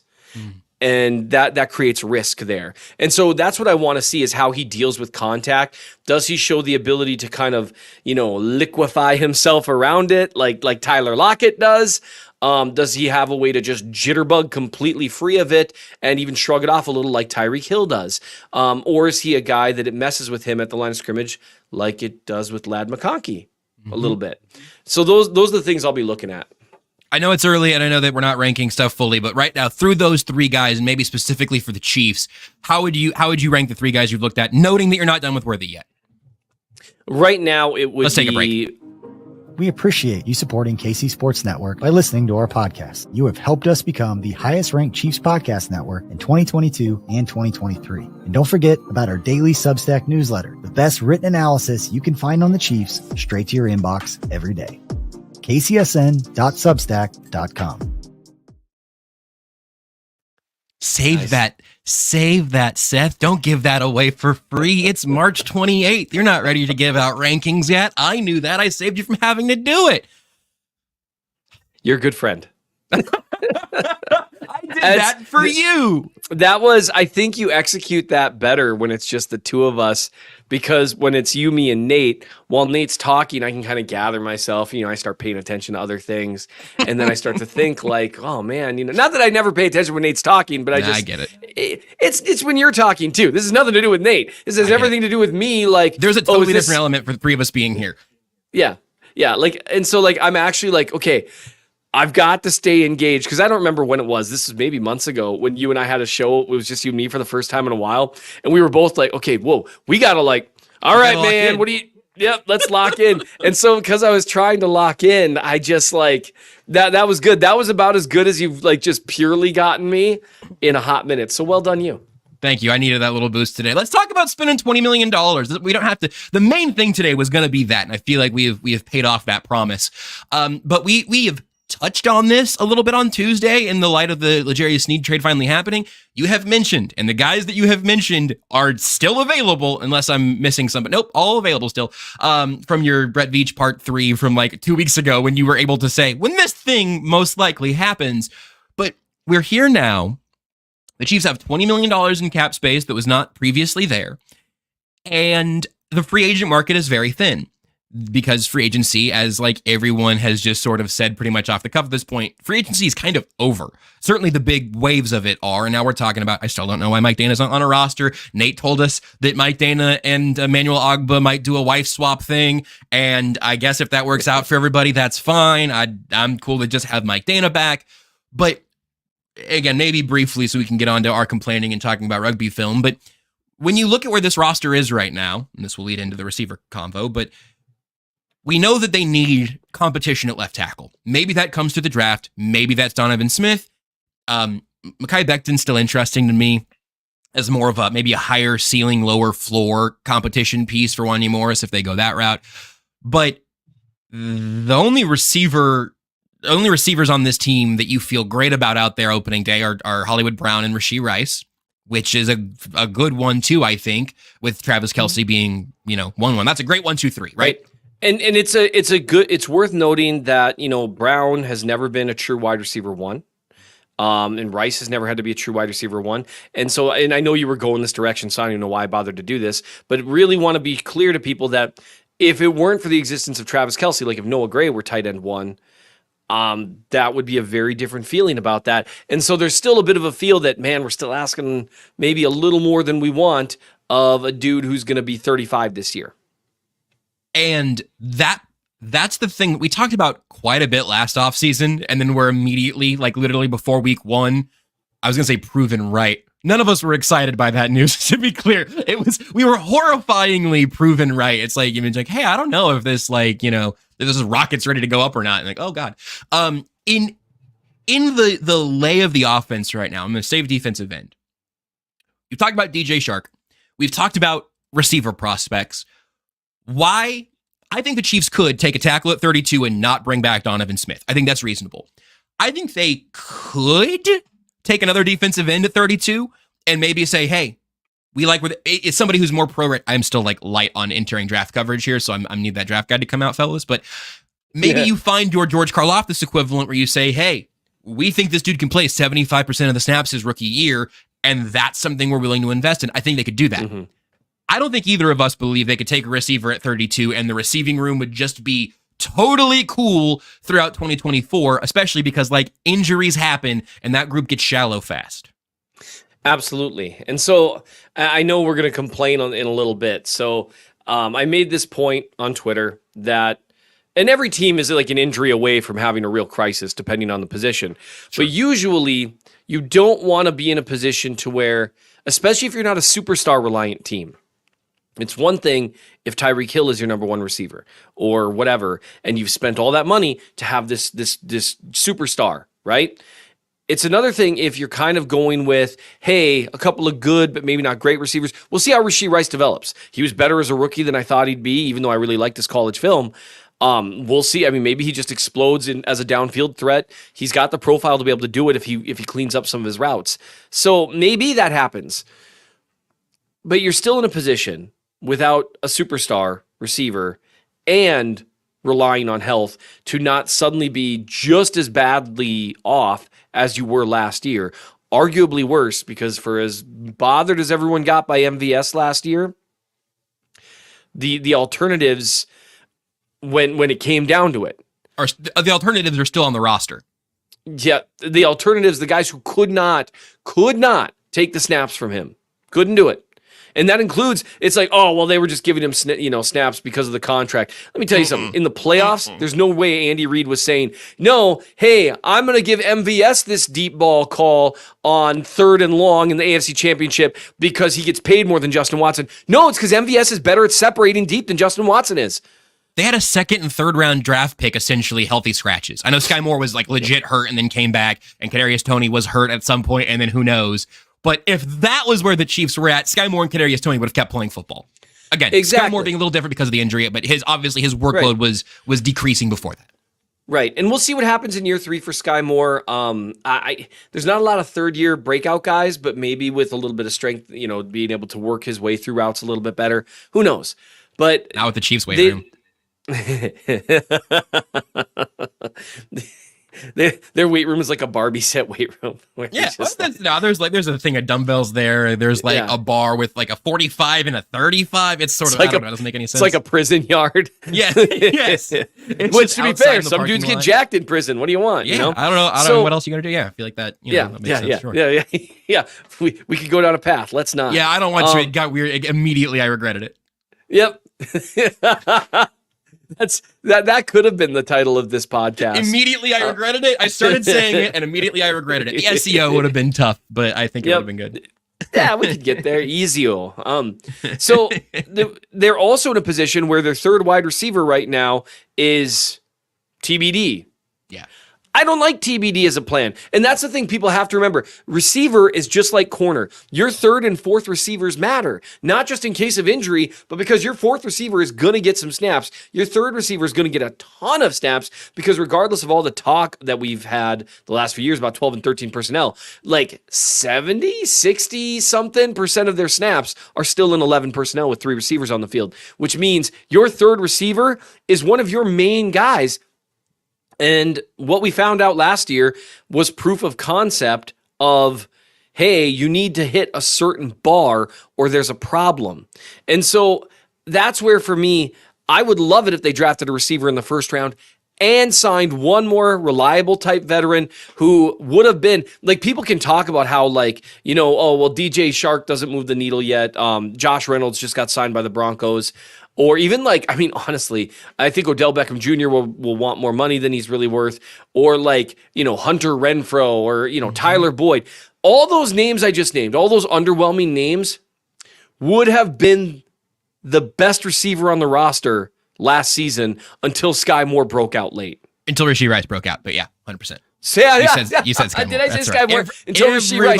And that creates risk there. And so that's what I want to see, is how he deals with contact. Does he show the ability to kind of, liquefy himself around it like Tyler Lockett does? Does he have a way to just jitterbug completely free of it and even shrug it off a little like Tyreek Hill does? Or is he a guy that it messes with him at the line of scrimmage like it does with Lad McConkey a little bit? So those are the things I'll be looking at. I know it's early and I know that we're not ranking stuff fully, but right now, through those three guys, and maybe specifically for the Chiefs, how would you rank the three guys you've looked at, noting that you're not done with Worthy yet? Right now, it would Let's take a break. We appreciate you supporting KC Sports Network by listening to our podcast. You have helped us become the highest ranked Chiefs podcast network in 2022 and 2023. And don't forget about our daily Substack newsletter, the best written analysis you can find on the Chiefs straight to your inbox every day. kcsn.substack.com. Save that, Seth. Don't give that away for free. It's March 28th. You're not ready to give out rankings yet. I knew that. I saved you from having to do it. You're a good friend. I did that for you. That was, I think you execute that better when it's just the two of us, because when it's you, me, and Nate, while Nate's talking, I can kind of gather myself. I start paying attention to other things, and then I start to think like, oh man, not that I never pay attention when Nate's talking, but I get it. It's when you're talking too. This has nothing to do with Nate. This has everything to do with me. Like, there's a totally different element for the three of us being here. Yeah. I'm actually like, okay, I've got to stay engaged, because I don't remember when it was. This was maybe months ago when you and I had a show. It was just you and me for the first time in a while. And we were both like, okay, whoa, we got to all right, man, let's lock in. And so because I was trying to lock in, I just that was good. That was about as good as you've just purely gotten me in a hot minute. So well done, you. Thank you. I needed that little boost today. Let's talk about spending $20 million. We don't have to. The main thing today was going to be that. And I feel like we have paid off that promise. But we have touched on this a little bit on Tuesday in the light of the L'Jarius Sneed trade finally happening. You have mentioned, and the guys that you have mentioned are still available, unless I'm missing some, but nope, all available still, from your Brett Veach part 3 from 2 weeks ago, when you were able to say, when this thing most likely happens. But we're here now. The Chiefs have $20 million in cap space that was not previously there. And the free agent market is very thin, because free agency, as everyone has just sort of said pretty much off the cuff at this point, free agency is kind of over. Certainly the big waves of it are, and now we're talking about, I still don't know why Mike Dana's on a roster. Nate told us that Mike Dana and Emmanuel Ogbah might do a wife swap thing, and I guess if that works out for everybody, that's fine. I'm cool to just have Mike Dana back. But again, maybe briefly so we can get on to our complaining and talking about rugby film, but when you look at where this roster is right now, and this will lead into the receiver convo, but we know that they need competition at left tackle. Maybe that comes through the draft. Maybe that's Donovan Smith. Mekhi Becton's still interesting to me as more of maybe a higher ceiling, lower floor competition piece for Wanya Morris if they go that route. But the only receivers on this team that you feel great about out there opening day are Hollywood Brown and Rashee Rice, which is a good 1-2, I think, with Travis Kelce being 1-1. That's a great 1-2-3, right? And it's worth noting that, Brown has never been a true wide receiver 1. And Rice has never had to be a true wide receiver 1. And I know you were going this direction, so I don't even know why I bothered to do this, but really want to be clear to people that if it weren't for the existence of Travis Kelce, if Noah Gray were tight end 1, that would be a very different feeling about that. And so there's still a bit of a feel that, man, we're still asking maybe a little more than we want of a dude who's going to be 35 this year. And that's the thing we talked about quite a bit last offseason, and then we're immediately, literally before week 1, I was going to say proven right. None of us were excited by that news, to be clear. We were horrifyingly proven right. It's hey, I don't know if this, if this is rockets ready to go up or not. And oh God. In the lay of the offense right now, I'm going to save defensive end. We've talked about DJ Shark. We've talked about receiver prospects. Why? I think the Chiefs could take a tackle at 32 and not bring back Donovan Smith. I think that's reasonable. I think they could take another defensive end at 32 and maybe say, hey, we it's somebody who's more pro. I'm still light on entering draft coverage here, so I need that draft guide to come out, fellas. But maybe you find your George Karlaftis equivalent where you say, hey, we think this dude can play 75% of the snaps his rookie year, and that's something we're willing to invest in. I think they could do that. Mm-hmm. I don't think either of us believe they could take a receiver at 32 and the receiving room would just be totally cool throughout 2024, especially because injuries happen and that group gets shallow fast. Absolutely. And so I know we're going to complain in a little bit. So I made this point on Twitter that, and every team is an injury away from having a real crisis depending on the position. Sure. But usually you don't want to be in a position to where, especially if you're not a superstar reliant team, It's one thing if Tyreek Hill is your number one receiver or whatever, and you've spent all that money to have this superstar, right? It's another thing if you're kind of going with, hey, a couple of good but maybe not great receivers. We'll see how Rashee Rice develops. He was better as a rookie than I thought he'd be, even though I really liked his college film. We'll see. I mean, maybe he just explodes as a downfield threat. He's got the profile to be able to do it if he cleans up some of his routes. So maybe that happens. But you're still in a position without a superstar receiver and relying on health to not suddenly be just as badly off as you were last year. Arguably worse, because for as bothered as everyone got by MVS last year, the alternatives, when it came down to it, the alternatives are still on the roster. Yeah, the alternatives, the guys who could not take the snaps from him, couldn't do it. And that includes, it's like, oh, well, they were just giving him snaps because of the contract. Let me tell you something. In the playoffs, there's no way Andy Reid was saying, no, hey, I'm going to give MVS this deep ball call on 3rd and long in the AFC Championship because he gets paid more than Justin Watson. No, it's because MVS is better at separating deep than Justin Watson is. They had a 2nd and 3rd round draft pick, essentially healthy scratches. I know Sky Moore was like legit hurt and then came back, and Kadarius Toney was hurt at some point, and then who knows. But if that was where the Chiefs were at, Sky Moore and Kadarius Toney would have kept playing football. Again, exactly. Sky Moore being a little different because of the injury, but his workload was decreasing before that. Right, and we'll see what happens in year 3 for Sky Moore. There's not a lot of third-year breakout guys, but maybe with a little bit of strength, being able to work his way through routes a little bit better. Who knows? But now with the Chiefs weight room. Their weight room is like a Barbie set weight room. Yeah, there's a thing of dumbbells there. There's a bar with like a 45 and a 35. It's sort of like it doesn't make any sense. It's like a prison yard. Yeah, yes. Which, to be fair, some dudes get jacked in prison. What do you want? Yeah, I don't know what else you got to do. Yeah, I feel like that. That makes sense. Sure. Yeah. We could go down a path. Let's not. Yeah, I don't want to. It got weird. Immediately, I regretted it. Yep. That could have been the title of this podcast. Immediately I regretted it. I started saying it and immediately I regretted it. The SEO would have been tough, but I think it would have been good. Yeah, we could get there. Easy-o. So they're also in a position where their 3rd wide receiver right now is TBD. Yeah. I don't like TBD as a plan. And that's the thing people have to remember. Receiver is just like corner. Your 3rd and 4th receivers matter, not just in case of injury, but because your 4th receiver is going to get some snaps. Your 3rd receiver is going to get a ton of snaps because regardless of all the talk that we've had the last few years about 12 and 13 personnel, like 70, 60 something % of their snaps are still in 11 personnel with 3 receivers on the field, which means your 3rd receiver is one of your main guys. And what we found out last year was proof of concept of, hey, you need to hit a certain bar or there's a problem. And so that's where, for me, I would love it if they drafted a receiver in the 1st round and signed one more reliable type veteran who would have been, like, people can talk about how, like, DJ Shark doesn't move the needle yet. Josh Reynolds just got signed by the Broncos. Or even honestly, I think Odell Beckham Jr. will want more money than he's really worth. Or Hunter Renfrow or, Tyler Boyd. All those names I just named, all those underwhelming names would have been the best receiver on the roster last season until Sky Moore broke out late. Until Rashee Rice broke out, but yeah, 100%. So yeah, you said Sky Moore. Did I say Sky Moore? Until Rashee Rice.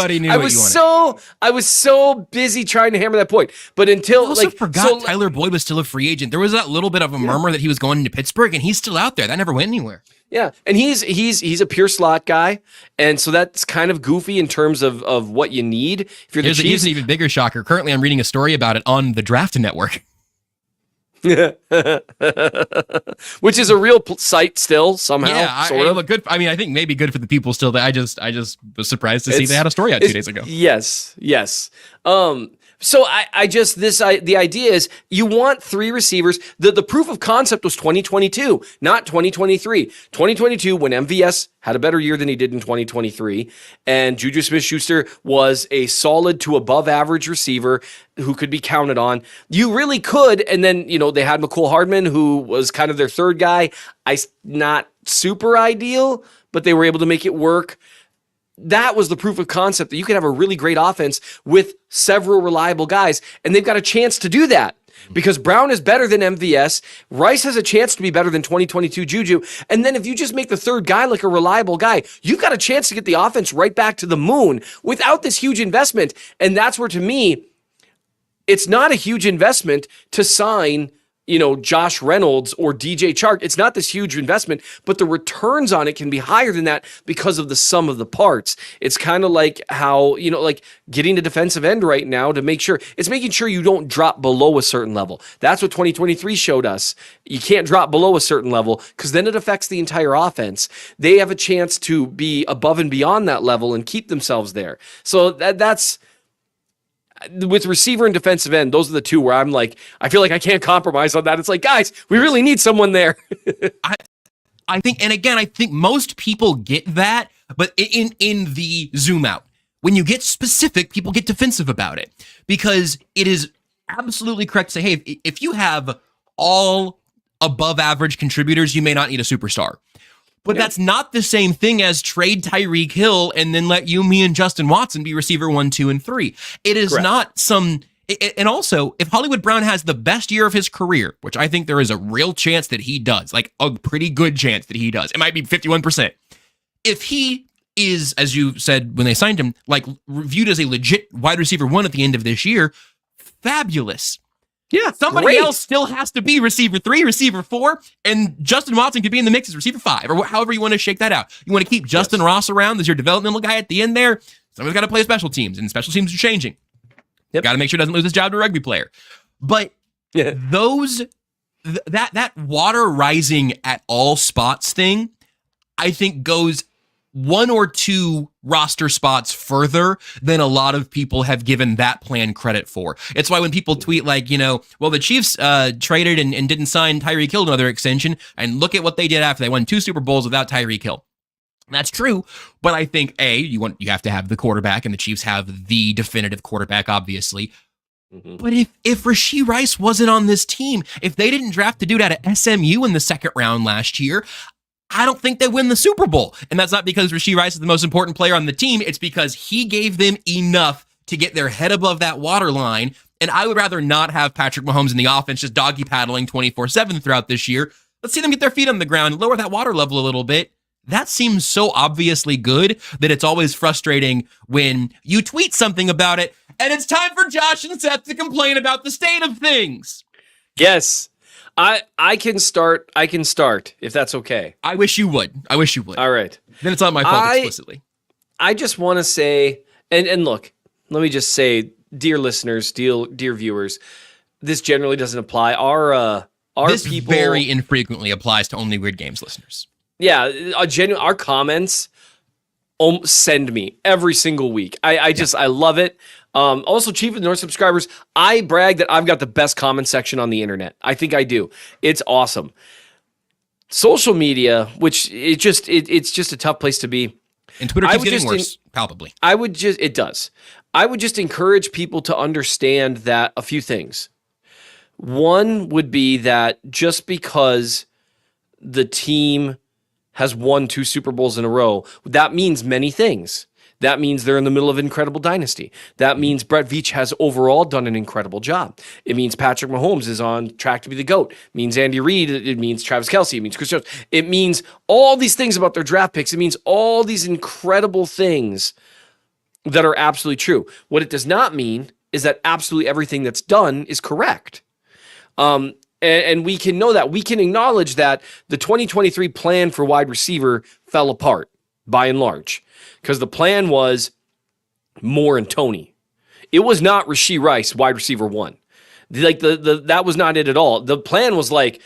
I was so busy trying to hammer that point, but until I also forgot Tyler Boyd was still a free agent. There was that little bit of a murmur that he was going into Pittsburgh, and he's still out there. That never went anywhere. Yeah, and he's a pure slot guy, and so that's kind of goofy in terms of what you need. If you're the Chiefs, here's an even bigger shocker. Currently, I'm reading a story about it on the Draft Network. Which is a real site still somehow. Yeah, sort of. good. I mean, I think maybe good for the people still. That I just was surprised to see they had a story out 2 days ago. Yes. So the idea is you want 3 receivers. The proof of concept was 2022, not 2023. 2022, when MVS had a better year than he did in 2023, and Juju Smith-Schuster was a solid to above average receiver who could be counted on. You really could, and then, they had McCole Hardman, who was kind of their 3rd guy. Not super ideal, but they were able to make it work. That was the proof of concept that you could have a really great offense with several reliable guys, and they've got a chance to do that. because Brown is better than MVS. Rice has a chance to be better than 2022 Juju. And then if you just make the third guy like a reliable guy, you've got a chance to get the offense right back to the moon without this huge investment. And that's where, to me, it's not a huge investment to sign, Josh Reynolds or DJ Chark. It's not this huge investment, but the returns on it can be higher than that because of the sum of the parts. It's kind of like how, like getting a defensive end right now to make sure, it's making sure you don't drop below a certain level. That's what 2023 showed us. You can't drop below a certain level because then it affects the entire offense. They have a chance to be above and beyond that level and keep themselves there. So that's... With receiver and defensive end, those are the two where I'm like, I feel like I can't compromise on that. It's like, guys, we really need someone there. I think, and again, I think most people get that, but in the zoom out, when you get specific, people get defensive about it because it is absolutely correct to say, hey, if you have all above average contributors, you may not need a superstar. But that's not the same thing as trade Tyreek Hill and then let you, me, and Justin Watson be receiver 1, 2, and 3. It is not some... And also, if Hollywood Brown has the best year of his career, which I think there is a real chance that he does, like a pretty good chance that he does, it might be 51%. If he is, as you said when they signed him, like viewed as a legit wide receiver 1 at the end of this year, fabulous. Yeah, somebody else still has to be receiver 3, receiver 4, and Justin Watson could be in the mix as receiver 5, or however you want to shake that out. You want to keep Justin Ross around as your developmental guy at the end there. Someone's got to play special teams, and special teams are changing. Got to make sure he doesn't lose his job to a rugby player. But that water rising at all spots thing, I think goes 1 or 2 roster spots further than a lot of people have given that plan credit for. It's why when people tweet like, well, the Chiefs traded and didn't sign Tyreek Hill another extension, and look at what they did after they won 2 Super Bowls without Tyreek Hill. That's true, but I think you have to have the quarterback, and the Chiefs have the definitive quarterback, obviously. Mm-hmm. But if Rashee Rice wasn't on this team, if they didn't draft the dude out of SMU in the second round last year, I don't think they win the Super Bowl. And that's not because Rashee Rice is the most important player on the team. It's because he gave them enough to get their head above that water line. And I would rather not have Patrick Mahomes in the offense just doggy paddling 24/7 throughout this year. Let's see them get their feet on the ground, lower that water level a little bit. That seems so obviously good that it's always frustrating when you tweet something about it and it's time for Josh and Seth to complain about the state of things. Yes. I can start if that's okay. I wish you would. All right. Then it's not my fault explicitly. I just want to say, and look, let me just say, dear listeners, dear viewers, this generally doesn't apply. Our this people very infrequently applies to Only Weird Games listeners. Yeah, our comments send me every single week. I love it. Also, Chief of the North subscribers, I brag that I've got the best comment section on the internet. I think I do. It's awesome. Social media, which it's just a tough place to be. And Twitter keeps getting worse, palpably. It does. I would just encourage people to understand that a few things. One would be that just because the team has won 2 Super Bowls in a row, that means many things. That means they're in the middle of an incredible dynasty. That means Brett Veach has overall done an incredible job. It means Patrick Mahomes is on track to be the GOAT. It means Andy Reid. It means Travis Kelce. It means Chris Jones. It means all these things about their draft picks. It means all these incredible things that are absolutely true. What it does not mean is that absolutely everything that's done is correct. And we can know that. We can acknowledge that the 2023 plan for wide receiver fell apart by and large because the plan was Moore and Tony. It was not Rashee Rice, wide receiver 1. That was not it at all. The plan was like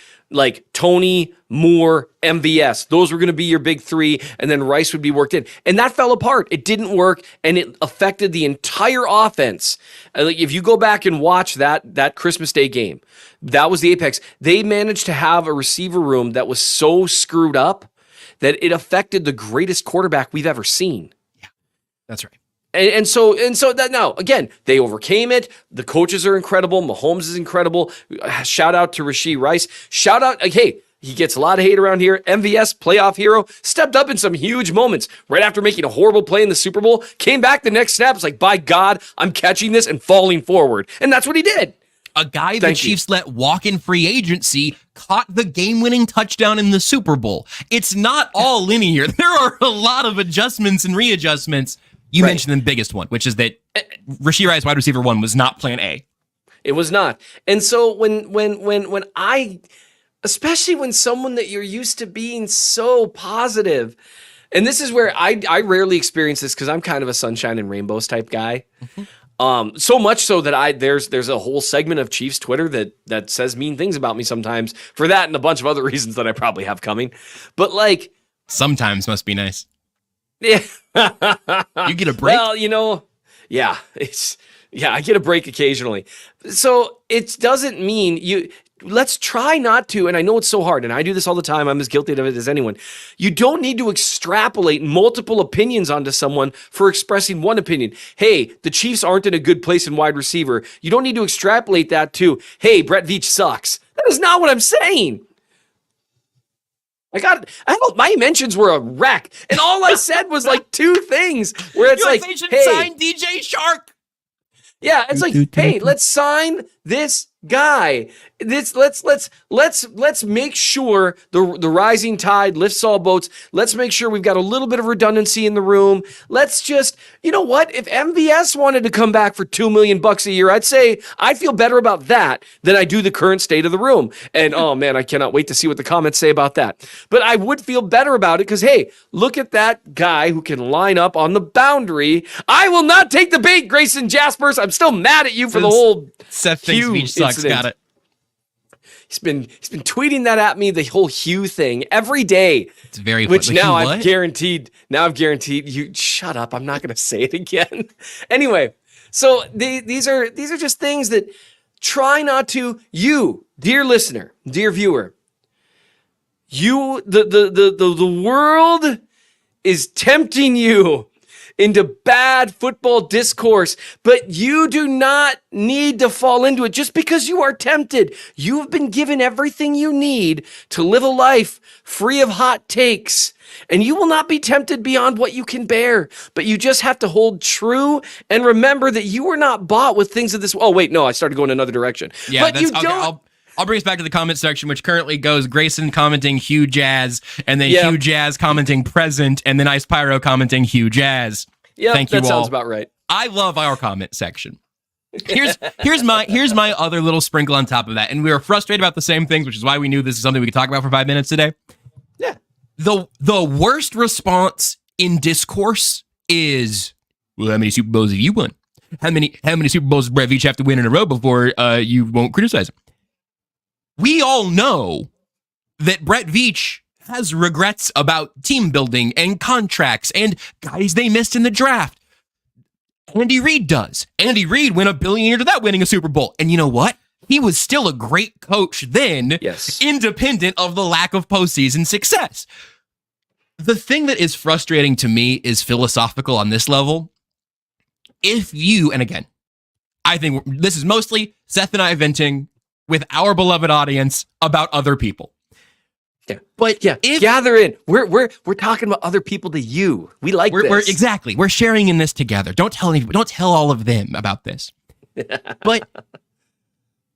Tony, Moore, MVS. Those were going to be your big 3, and then Rice would be worked in. And that fell apart. It didn't work, and it affected the entire offense. If you go back and watch that Christmas Day game, that was the apex. They managed to have a receiver room that was so screwed up that it affected the greatest quarterback we've ever seen. Yeah, that's right. And so that now, again, they overcame it. The coaches are incredible. Mahomes is incredible. Shout out to Rashee Rice. Shout out, hey, he gets a lot of hate around here. MVS, playoff hero, stepped up in some huge moments right after making a horrible play in the Super Bowl. Came back the next snap. It's like, by God, I'm catching this and falling forward. And that's what he did. A guy the Thank you. Chiefs let walk in free agency caught the game-winning touchdown in the Super Bowl. It's not all linear. There are a lot of adjustments and readjustments. You Right. mentioned the biggest one, which is that Rashee Rice, wide receiver 1, was not plan A. It was not. And so when I, especially when someone that you're used to being so positive, and this is where I rarely experience this because I'm kind of a sunshine and rainbows type guy. So much so that there's a whole segment of Chiefs Twitter that says mean things about me sometimes for that and a bunch of other reasons that I probably have coming. But like, Sometimes must be nice. yeah, You get a break? well, yeah, I get a break occasionally. So it doesn't mean let's try not to, and I know it's so hard, and I do this all the time. I'm as guilty of it as anyone. You don't need to extrapolate multiple opinions onto someone for expressing one opinion. Hey, the Chiefs aren't in a good place in wide receiver. You don't need to extrapolate that to, hey, Brett Veach sucks. That is not what I'm saying. My mentions were a wreck, and all I said was like 2 things where it's like, should hey, sign DJ Shark. yeah, it's like, hey, let's sign this guy. Let's make sure the rising tide lifts all boats. Let's make sure we've got a little bit of redundancy in the room. Let's just, you know what? If MVS wanted to come back for $2 million a year, I'd say I'd feel better about that than I do the current state of the room. And oh man, I cannot wait to see what the comments say about that. But I would feel better about it because, hey, look at that guy who can line up on the boundary. I will not take the bait, Grayson Jaspers. I'm still mad at you for the whole Seth thinks Hugh Veach sucks. incident. Got it. He's been tweeting that at me, the whole Hugh thing, every day. It's very which funny. now Hugh I've what? guaranteed. Now I've guaranteed you. Shut up! I'm not going to say it again. Anyway, so these are just things that try not to. You, dear listener, dear viewer, the world is tempting you into bad football discourse, but you do not need to fall into it just because you are tempted. You've been given everything you need to live a life free of hot takes, and you will not be tempted beyond what you can bear, but you just have to hold true and remember that you were not bought with things of this. Oh, wait, no, I started going another direction. Yeah, but that's, you okay, don't. I'll bring us back to the comment section, which currently goes Grayson commenting Hugh Jazz, and then Yeah. Hugh Jazz commenting present, and then Ice Pyro commenting Hugh Jazz. Yeah, Thank you that all. sounds about right. I love our comment section. Here's my other little sprinkle on top of that, and we were frustrated about the same things, which is why we knew this is something we could talk about for 5 minutes today. Yeah. The worst response in discourse is, well, how many Super Bowls have you won? How many Super Bowls does Brett Veach have to win in a row before you won't criticize him? We all know that Brett Veach has regrets about team building and contracts and guys they missed in the draft. Andy Reid does. Andy Reid went $1 billion into that winning a Super Bowl. And you know what? He was still a great coach then, Yes. independent of the lack of postseason success. The thing that is frustrating to me is philosophical on this level. If you, and again, I think this is mostly Seth and I venting with our beloved audience about other people. Yeah. But Yeah, if gather in. We're talking about other people to you. We like this. we're exactly, we're sharing in this together. Don't tell all of them about this. But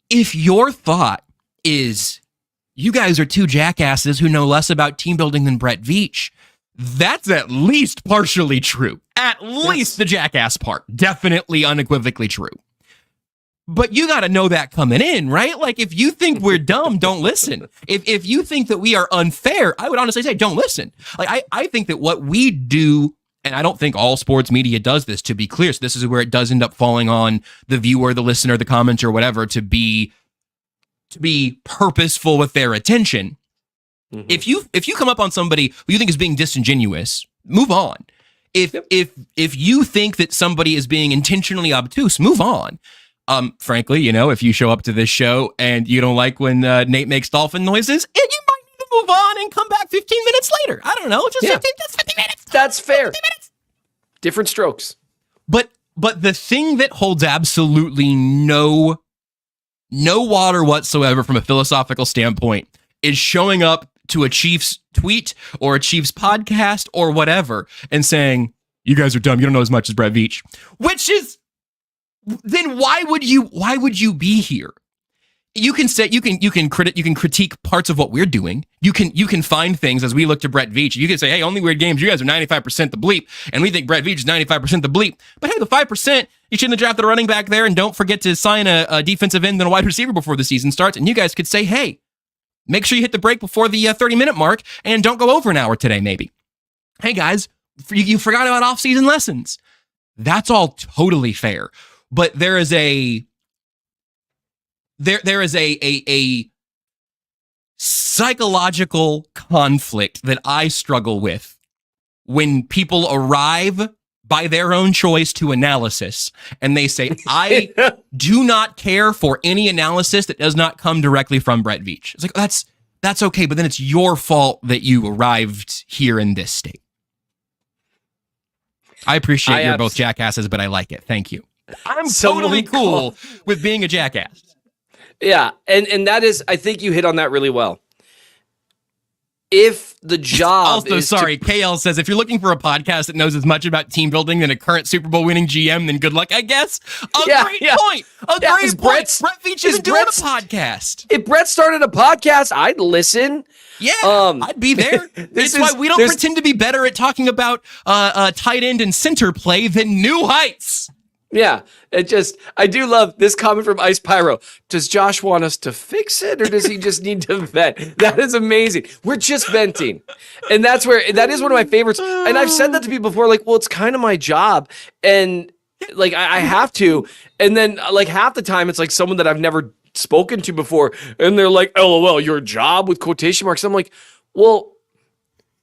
if your thought is you guys are 2 jackasses who know less about team building than Brett Veach, that's at least partially true. At least the jackass part. Definitely unequivocally true. But you got to know that coming in, right? Like, if you think we're dumb, don't listen. If you think that we are unfair, I would honestly say don't listen. Like, I think that what we do, and I don't think all sports media does this, to be clear, so this is where it does end up falling on the viewer, the listener, the commenter, or whatever, to be purposeful with their attention. Mhm. If you come up on somebody who you think is being disingenuous, move on. If you think that somebody is being intentionally obtuse, move on. Frankly, if you show up to this show and you don't like when Nate makes dolphin noises, and you might need to move on and come back 15 minutes later. I don't know, just Yeah. 50 minutes. That's fair. 50 minutes. Different strokes. But the thing that holds absolutely no water whatsoever from a philosophical standpoint is showing up to a Chiefs tweet or a Chiefs podcast or whatever and saying, you guys are dumb, you don't know as much as Brett Veach. Which is, then why would you be here? you can say you can critique parts of what we're doing. You can find things as we look to Brett Veach. You can say, hey, only weird games. You guys are 95% the bleep, and we think Brett Veach is 95% the bleep. But hey, the 5%, you shouldn't have drafted a running back there, and don't forget to sign a defensive end and a wide receiver before the season starts. And you guys could say, hey, make sure you hit the break before the 30-minute mark, and don't go over an hour today, maybe. Hey guys, you forgot about off-season lessons. That's all totally fair, but there is a psychological conflict that I struggle with when people arrive by their own choice to analysis and they say, I do not care for any analysis that does not come directly from Brett Veach. It's like, that's okay, but then it's your fault that you arrived here in this state. I appreciate you're both jackasses, but I like it. Thank you. I'm totally cool with being a jackass. Yeah, and that is, I think you hit on that really well. If the job also, KL says, if you're looking for a podcast that knows as much about team building than a current Super Bowl winning GM, then good luck, I guess. Great point. Great point. Brett Veach isn't doing a podcast. If Brett started a podcast, I'd listen. Yeah, I'd be there. That's why we don't pretend to be better at talking about tight end and center play than New Heights. Yeah, I do love this comment from Ice Pyro. Does Josh want us to fix it, or does he just need to vent? That is amazing. We're just venting. And that is one of my favorites. And I've said that to people before, like, well, it's kind of my job. And like, I have to. And then like half the time it's like someone that I've never spoken to before. And they're like, LOL, your job with quotation marks. I'm like, well,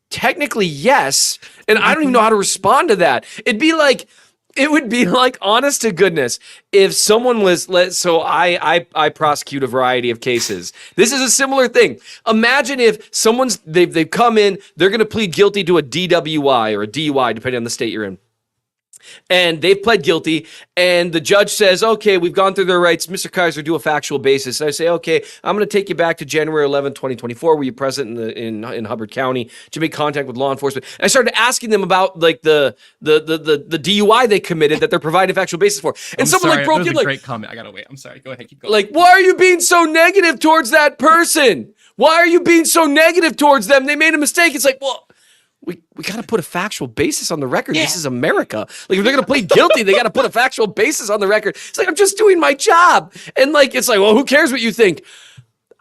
technically, yes. And I don't even know how to respond to that. It would be like, honest to goodness, if someone was, so I prosecute a variety of cases. This is a similar thing. Imagine if they've come in, they're going to plead guilty to a DWI or a DUI, depending on the state you're in. And they've pled guilty, and the judge says, okay, we've gone through their rights. Mr. Keysor, do a factual basis. And I say, okay, I'm going to take you back to January 11, 2024. Were you present in Hubbard County? Did you make contact with law enforcement? And I started asking them about like the DUI they committed that they're providing factual basis for. And someone broke in, like, great comment. I gotta wait. I'm sorry. Go ahead. Keep going. Like, why are you being so negative towards that person? Why are you being so negative towards them? They made a mistake. It's like, well, we got to put a factual basis on the record. Yeah. This is America. Like, if they're going to plead guilty, they got to put a factual basis on the record. It's like, I'm just doing my job. And like, it's like, well, who cares what you think?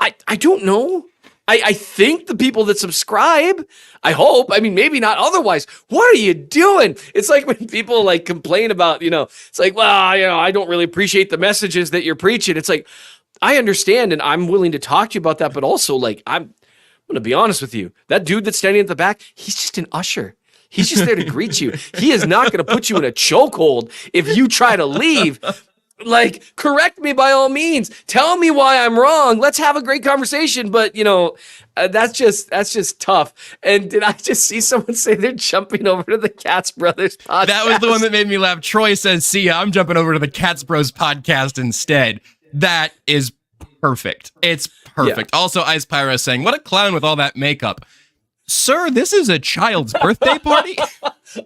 I don't know. I think the people that subscribe, I hope, I mean, maybe not otherwise. What are you doing? It's like when people like complain about, it's like, well, I don't really appreciate the messages that you're preaching. It's like, I understand. And I'm willing to talk to you about that. But also like, I'm going to be honest with you. That dude that's standing at the back, he's just an usher. He's just there to greet you. He is not going to put you in a chokehold if you try to leave. Like, correct me by all means. Tell me why I'm wrong. Let's have a great conversation. But, that's just tough. And did I just see someone say they're jumping over to the Katz Brothers podcast? That was the one that made me laugh. Troy says, see ya, I'm jumping over to the Katz Bros podcast instead. That is perfect. It's perfect. Yeah. Also, Ice Pyro saying, what a clown with all that makeup. Sir, this is a child's birthday party?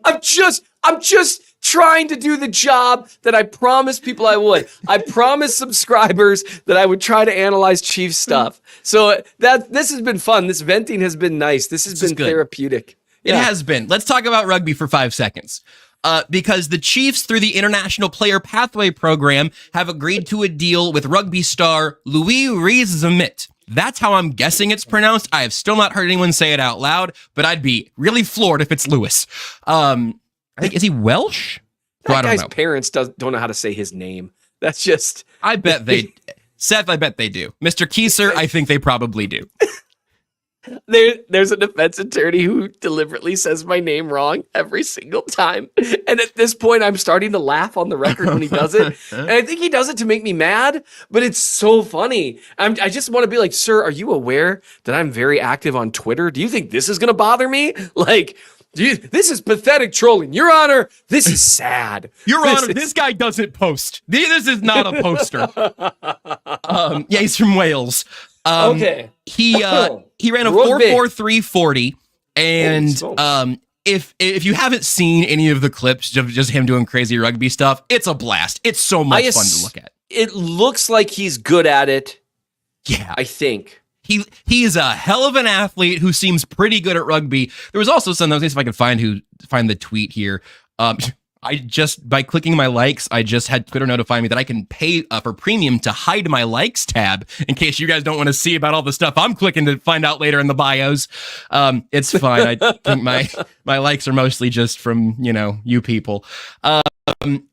I'm just trying to do the job that I promised people I would. I promised subscribers that I would try to analyze Chiefs stuff. So this has been fun. This venting has been nice. This has been therapeutic. Yeah. It has been. Let's talk about rugby for 5 seconds. Because the Chiefs, through the International Player Pathway Program, have agreed to a deal with rugby star Louis Rees-Zammit. That's how I'm guessing it's pronounced. I have still not heard anyone say it out loud, but I'd be really floored if it's Louis. I think, is he Welsh? That guy's parents don't know how to say his name. That's just... I bet Seth, I bet they do. Mr. Keysor, I think they probably do. There's a defense attorney who deliberately says my name wrong every single time. And at this point, I'm starting to laugh on the record when he does it. And I think he does it to make me mad, but it's so funny. I just want to be like, sir, are you aware that I'm very active on Twitter? Do you think this is going to bother me? Like, this is pathetic trolling. Your Honor, this is sad. Your Honor, this guy doesn't post. This is not a poster. Yeah, he's from Wales. Okay. He ran a 4.4340, and if you haven't seen any of the clips of just him doing crazy rugby stuff, it's a blast. It's so much fun to look at. It looks like he's good at it. Yeah. I think. He is a hell of an athlete who seems pretty good at rugby. There was also some, let me see if I can find the tweet here. I just, by clicking my likes, I just had Twitter notify me that I can pay for premium to hide my likes tab in case you guys don't want to see about all the stuff I'm clicking to find out later in the bios. It's fine. I think my likes are mostly just from, you people.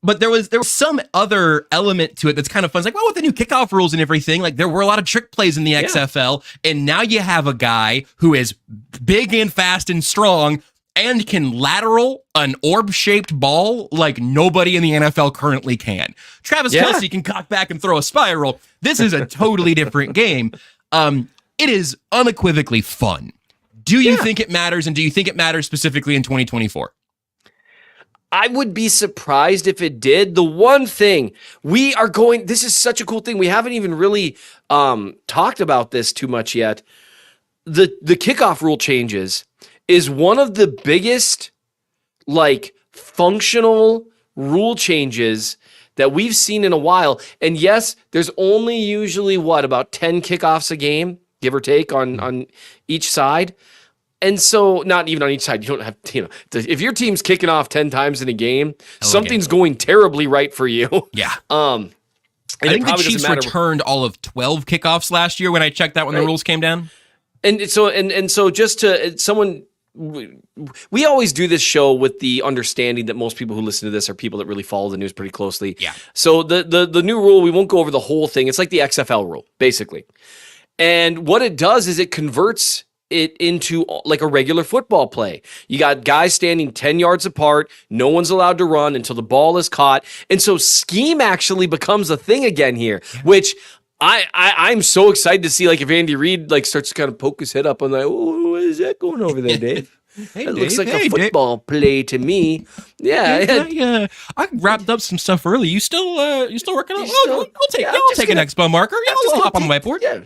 But there was some other element to it that's kind of fun. It's like, well, with the new kickoff rules and everything, like there were a lot of trick plays in the XFL, and now you have a guy who is big and fast and strong and can lateral an orb-shaped ball like nobody in the NFL currently can. Travis Kelce can cock back and throw a spiral. This is a totally different game. It is unequivocally fun. Do you think it matters, and do you think it matters specifically in 2024? I would be surprised if it did. The one thing this is such a cool thing. We haven't even really talked about this too much yet. The kickoff rule changes is one of the biggest, functional rule changes that we've seen in a while. And yes, there's only usually about 10 kickoffs a game, give or take on each side. And so, not even on each side, you don't have, if your team's kicking off 10 times in a game, something's going terribly right for you. Yeah. And I think the Chiefs returned all of 12 kickoffs last year when I checked that when the rules came down. And so just to someone, we always do this show with the understanding that most people who listen to this are people that really follow the news pretty closely. Yeah. So the new rule, we won't go over the whole thing. It's like the XFL rule, basically. And what it does is it converts it into like a regular football play. You got guys standing 10 yards apart. No one's allowed to run until the ball is caught. And so scheme actually becomes a thing again here, which I'm so excited to see, if Andy Reid starts to kind of poke his head up and what is that going over there, Dave? It looks like a football play to me. Yeah, I wrapped up some stuff early. You still working on? I'll take an expo marker. Yeah, I'll hop on the whiteboard. Yeah,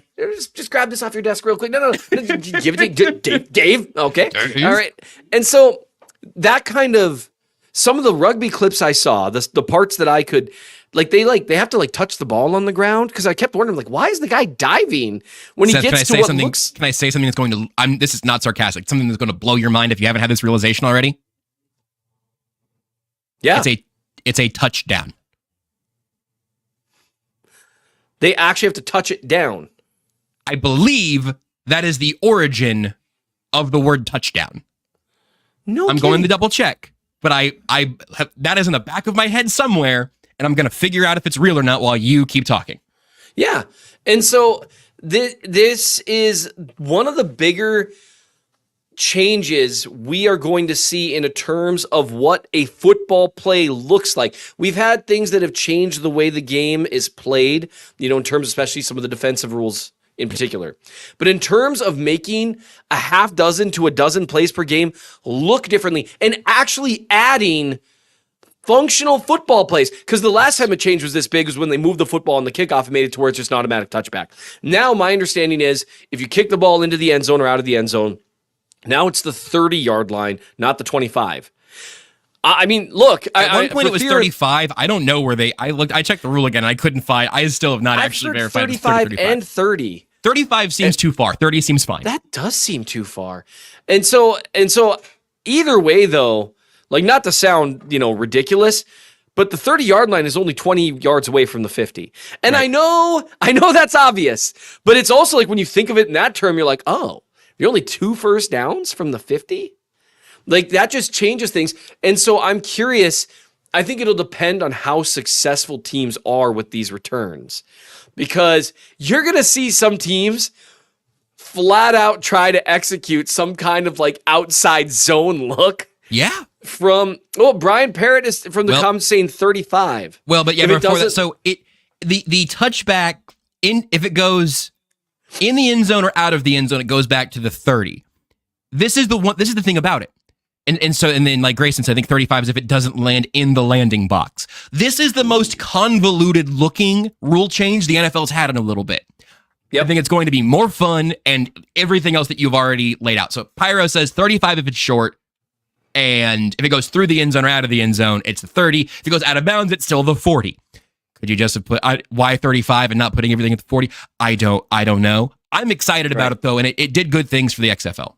just grab this off your desk real quick. No, give it to Dave. Okay, all right. And so that kind of some of the rugby clips I saw, the parts that I could. They have to touch the ball on the ground, because I kept wondering why is the guy diving when Seth, he gets to what looks. Can I say something that's going to? This is not sarcastic. Something that's going to blow your mind if you haven't had this realization already. Yeah, it's a touchdown. They actually have to touch it down. I believe that is the origin of the word touchdown. No, I'm going to double check, but I have, that is in the back of my head somewhere. And I'm going to figure out if it's real or not while you keep talking. Yeah. And so this is one of the bigger changes we are going to see in terms of what a football play looks like. We've had things that have changed the way the game is played, in terms, especially some of the defensive rules in particular. But in terms of making a half dozen to a dozen plays per game look differently and actually adding functional football plays, because the last time it changed was this big was when they moved the football on the kickoff and made it to where it's just an automatic touchback. Now, my understanding is if you kick the ball into the end zone or out of the end zone, now it's the 30-yard line, not the 25. I mean, look. At one point it was 35. I don't know where I checked the rule again and I couldn't find. I still have not actually verified. 35 and 30. 35 seems too far. 30 seems fine. That does seem too far. And so either way, though. Not to sound, ridiculous, but the 30-yard line is only 20 yards away from the 50. And right. I know that's obvious, but it's also when you think of it in that term, you're like, oh, you're only 2 first downs from the 50? That just changes things. And so I'm curious. I think it'll depend on how successful teams are with these returns, because you're going to see some teams flat out try to execute some kind of outside zone look. Yeah. Brian Parrott is from the comments saying 35. Well, but yeah, before that, so the touchback if it goes in the end zone or out of the end zone, it goes back to the 30. This is the thing about it. And then like Grayson said, I think 35 is if it doesn't land in the landing box. This is the most convoluted looking rule change the NFL's had in a little bit. Yep. I think it's going to be more fun and everything else that you've already laid out. So Pyro says 35 if it's short. And if it goes through the end zone or out of the end zone, it's the 30. If it goes out of bounds, it's still the 40. Could you just have put why 35 and not putting everything at the 40? I don't know. I'm excited about it though, and it did good things for the XFL.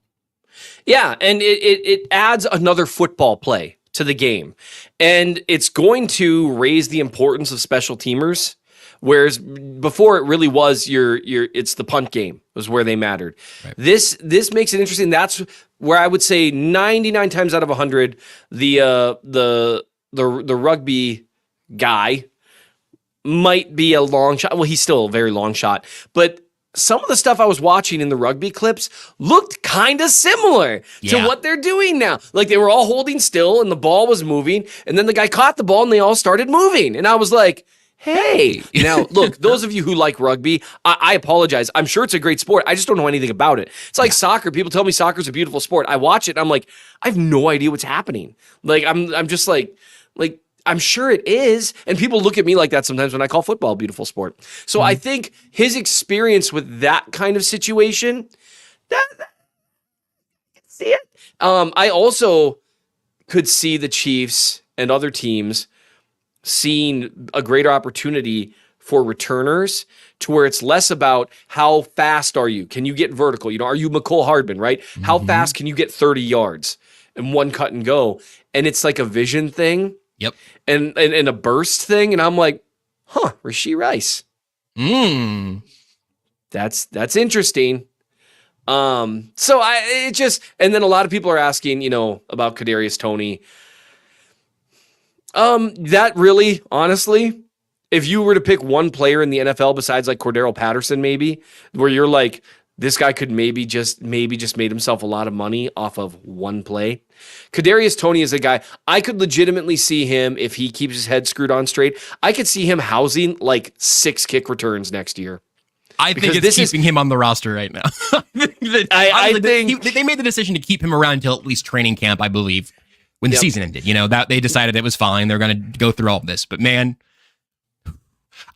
Yeah, and it adds another football play to the game, and it's going to raise the importance of special teamers. Whereas before it really was it's the punt game was where they mattered. Right. This makes it interesting. That's where I would say 99 times out of 100, the rugby guy might be a long shot. Well, he's still a very long shot, but some of the stuff I was watching in the rugby clips looked kind of similar to what they're doing now. Like they were all holding still and the ball was moving, and then the guy caught the ball and they all started moving. And I was like, hey, now look, those of you who like rugby, I apologize. I'm sure it's a great sport. I just don't know anything about it. It's like soccer. People tell me soccer's a beautiful sport. I watch it and I'm like, I have no idea what's happening. Like I'm just like I'm sure it is. And people look at me like that sometimes when I call football a beautiful sport. So I think his experience with that kind of situation, that see it. I also could see the Chiefs and other teams seeing a greater opportunity for returners to where it's less about how fast are you? Can you get vertical? You know, are you McCole Hardman, right? Mm-hmm. How fast can you get 30 yards in one cut and go? And it's like a vision thing. Yep. And a burst thing. And I'm like, Rashee Rice. That's interesting. And then a lot of people are asking, about Kadarius Toney. That really, honestly, if you were to pick one player in the NFL besides like Cordero Patterson, maybe, where you're like, this guy could maybe just made himself a lot of money off of one play. Kadarius Toney is a guy, I could legitimately see him, if he keeps his head screwed on straight, I could see him housing like 6 kick returns next year. I think it's keeping him on the roster right now. I think they made the decision to keep him around until at least training camp, I believe. When the season ended, that they decided it was fine. They're going to go through all of this. But man,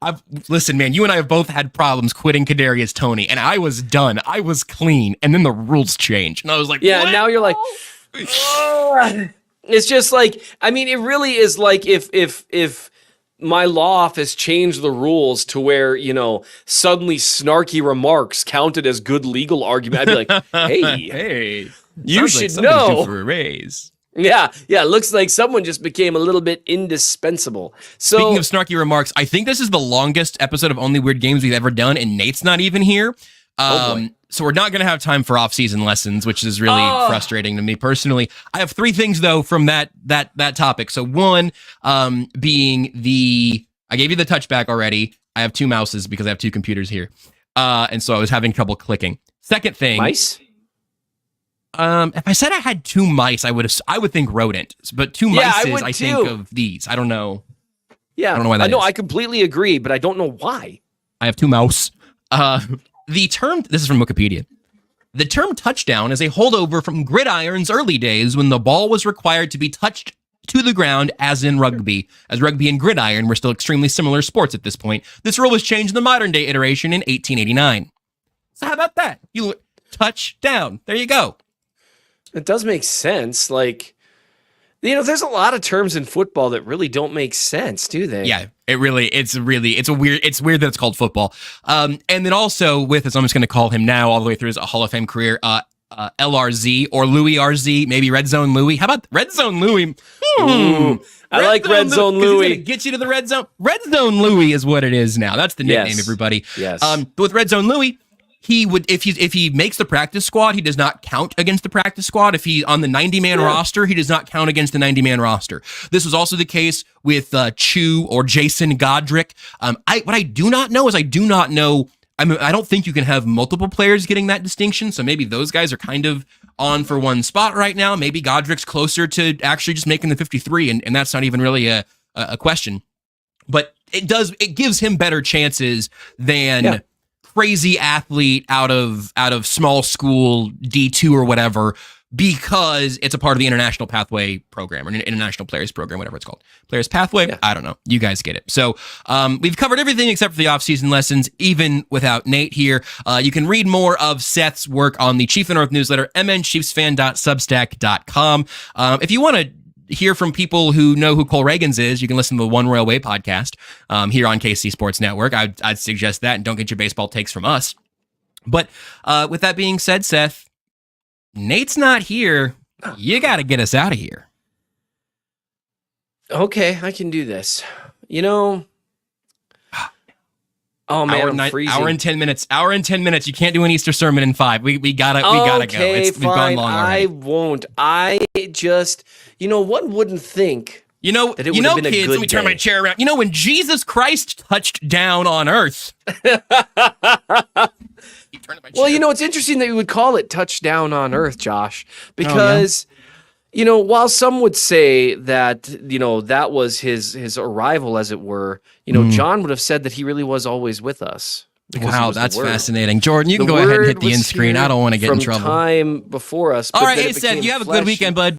you and I have both had problems quitting Kadarius Toney, and I was done. I was clean, and then the rules changed, and I was like, yeah. What? Now you're like, it's just like, I mean, it really is like if my law office changed the rules to where suddenly snarky remarks counted as good legal argument. I'd be like, hey, you should know for a raise. Yeah. It looks like someone just became a little bit indispensable. So, speaking of snarky remarks, I think this is the longest episode of Only Weird Games we've ever done, and Nate's not even here. So we're not going to have time for off-season lessons, which is really frustrating to me personally. I have 3 things, though, from that topic. So one being I gave you the touchback already. I have 2 mouses because I have 2 computers here. And so I was having trouble clicking. Second thing. Mice? If I said I had 2 mice, I would think rodent, but 2 mice I think of these. I don't know. Yeah, I don't know why that is. I completely agree, but I don't know why. I have 2 mouse. The term, this is from Wikipedia. The term touchdown is a holdover from gridirons early days when the ball was required to be touched to the ground, as in rugby. As rugby and gridiron were still extremely similar sports at this point. This rule was changed in the modern day iteration in 1889. So how about that? You touchdown. There you go. It does make sense. Like, there's a lot of terms in football that really don't make sense, do they? Yeah, it's weird that it's called football. And then also with this, I'm just going to call him now all the way through his Hall of Fame career, LRZ or Louis RZ, maybe Red Zone Louis. How about Red Zone Louis? I like Red Zone Louis. He's going to get you to the Red Zone. Red Zone Louis is what it is now. That's the nickname, everybody. Yes. But with Red Zone Louis, he would, if he makes the practice squad, he does not count against the practice squad. If he's on the 90-man roster, he does not count against the 90-man roster. This was also the case with Chew or Jason Godric. What I do not know is I don't think you can have multiple players getting that distinction. So maybe those guys are kind of on for one spot right now. Maybe Godric's closer to actually just making the 53, and that's not even really a question. But it gives him better chances than crazy athlete out of small school D2 or whatever, because it's a part of the International Pathway program or International Players Program, whatever it's called. Players Pathway? Yeah. I don't know. You guys get it. So we've covered everything except for the off-season lessons, even without Nate here. You can read more of Seth's work on the Chief of the North newsletter, mnchiefsfan.substack.com. If you want to hear from people who know who Cole Reagans is, you can listen to the One Royal Way podcast here on KC Sports Network. I'd suggest that, and don't get your baseball takes from us. But with that being said, Seth, Nate's not here. You got to get us out of here. Okay, I can do this. You know, oh man, I'm freezing. Hour and 10 minutes. Hour and 10 minutes. You can't do an Easter sermon in 5. We gotta go. We've gone long already. I won't. I just, one wouldn't think. That it would have been kids, let me turn my chair around. When Jesus Christ touched down on earth. Well, it's interesting that you would call it touchdown on earth, Josh, because, while some would say that, that was his arrival, as it were, John would have said that he really was always with us. Wow, that's fascinating. Jordan, you can go ahead and hit the end screen. I don't want to get in trouble. Time before us. All right, hey, Seth, you have a good weekend, bud.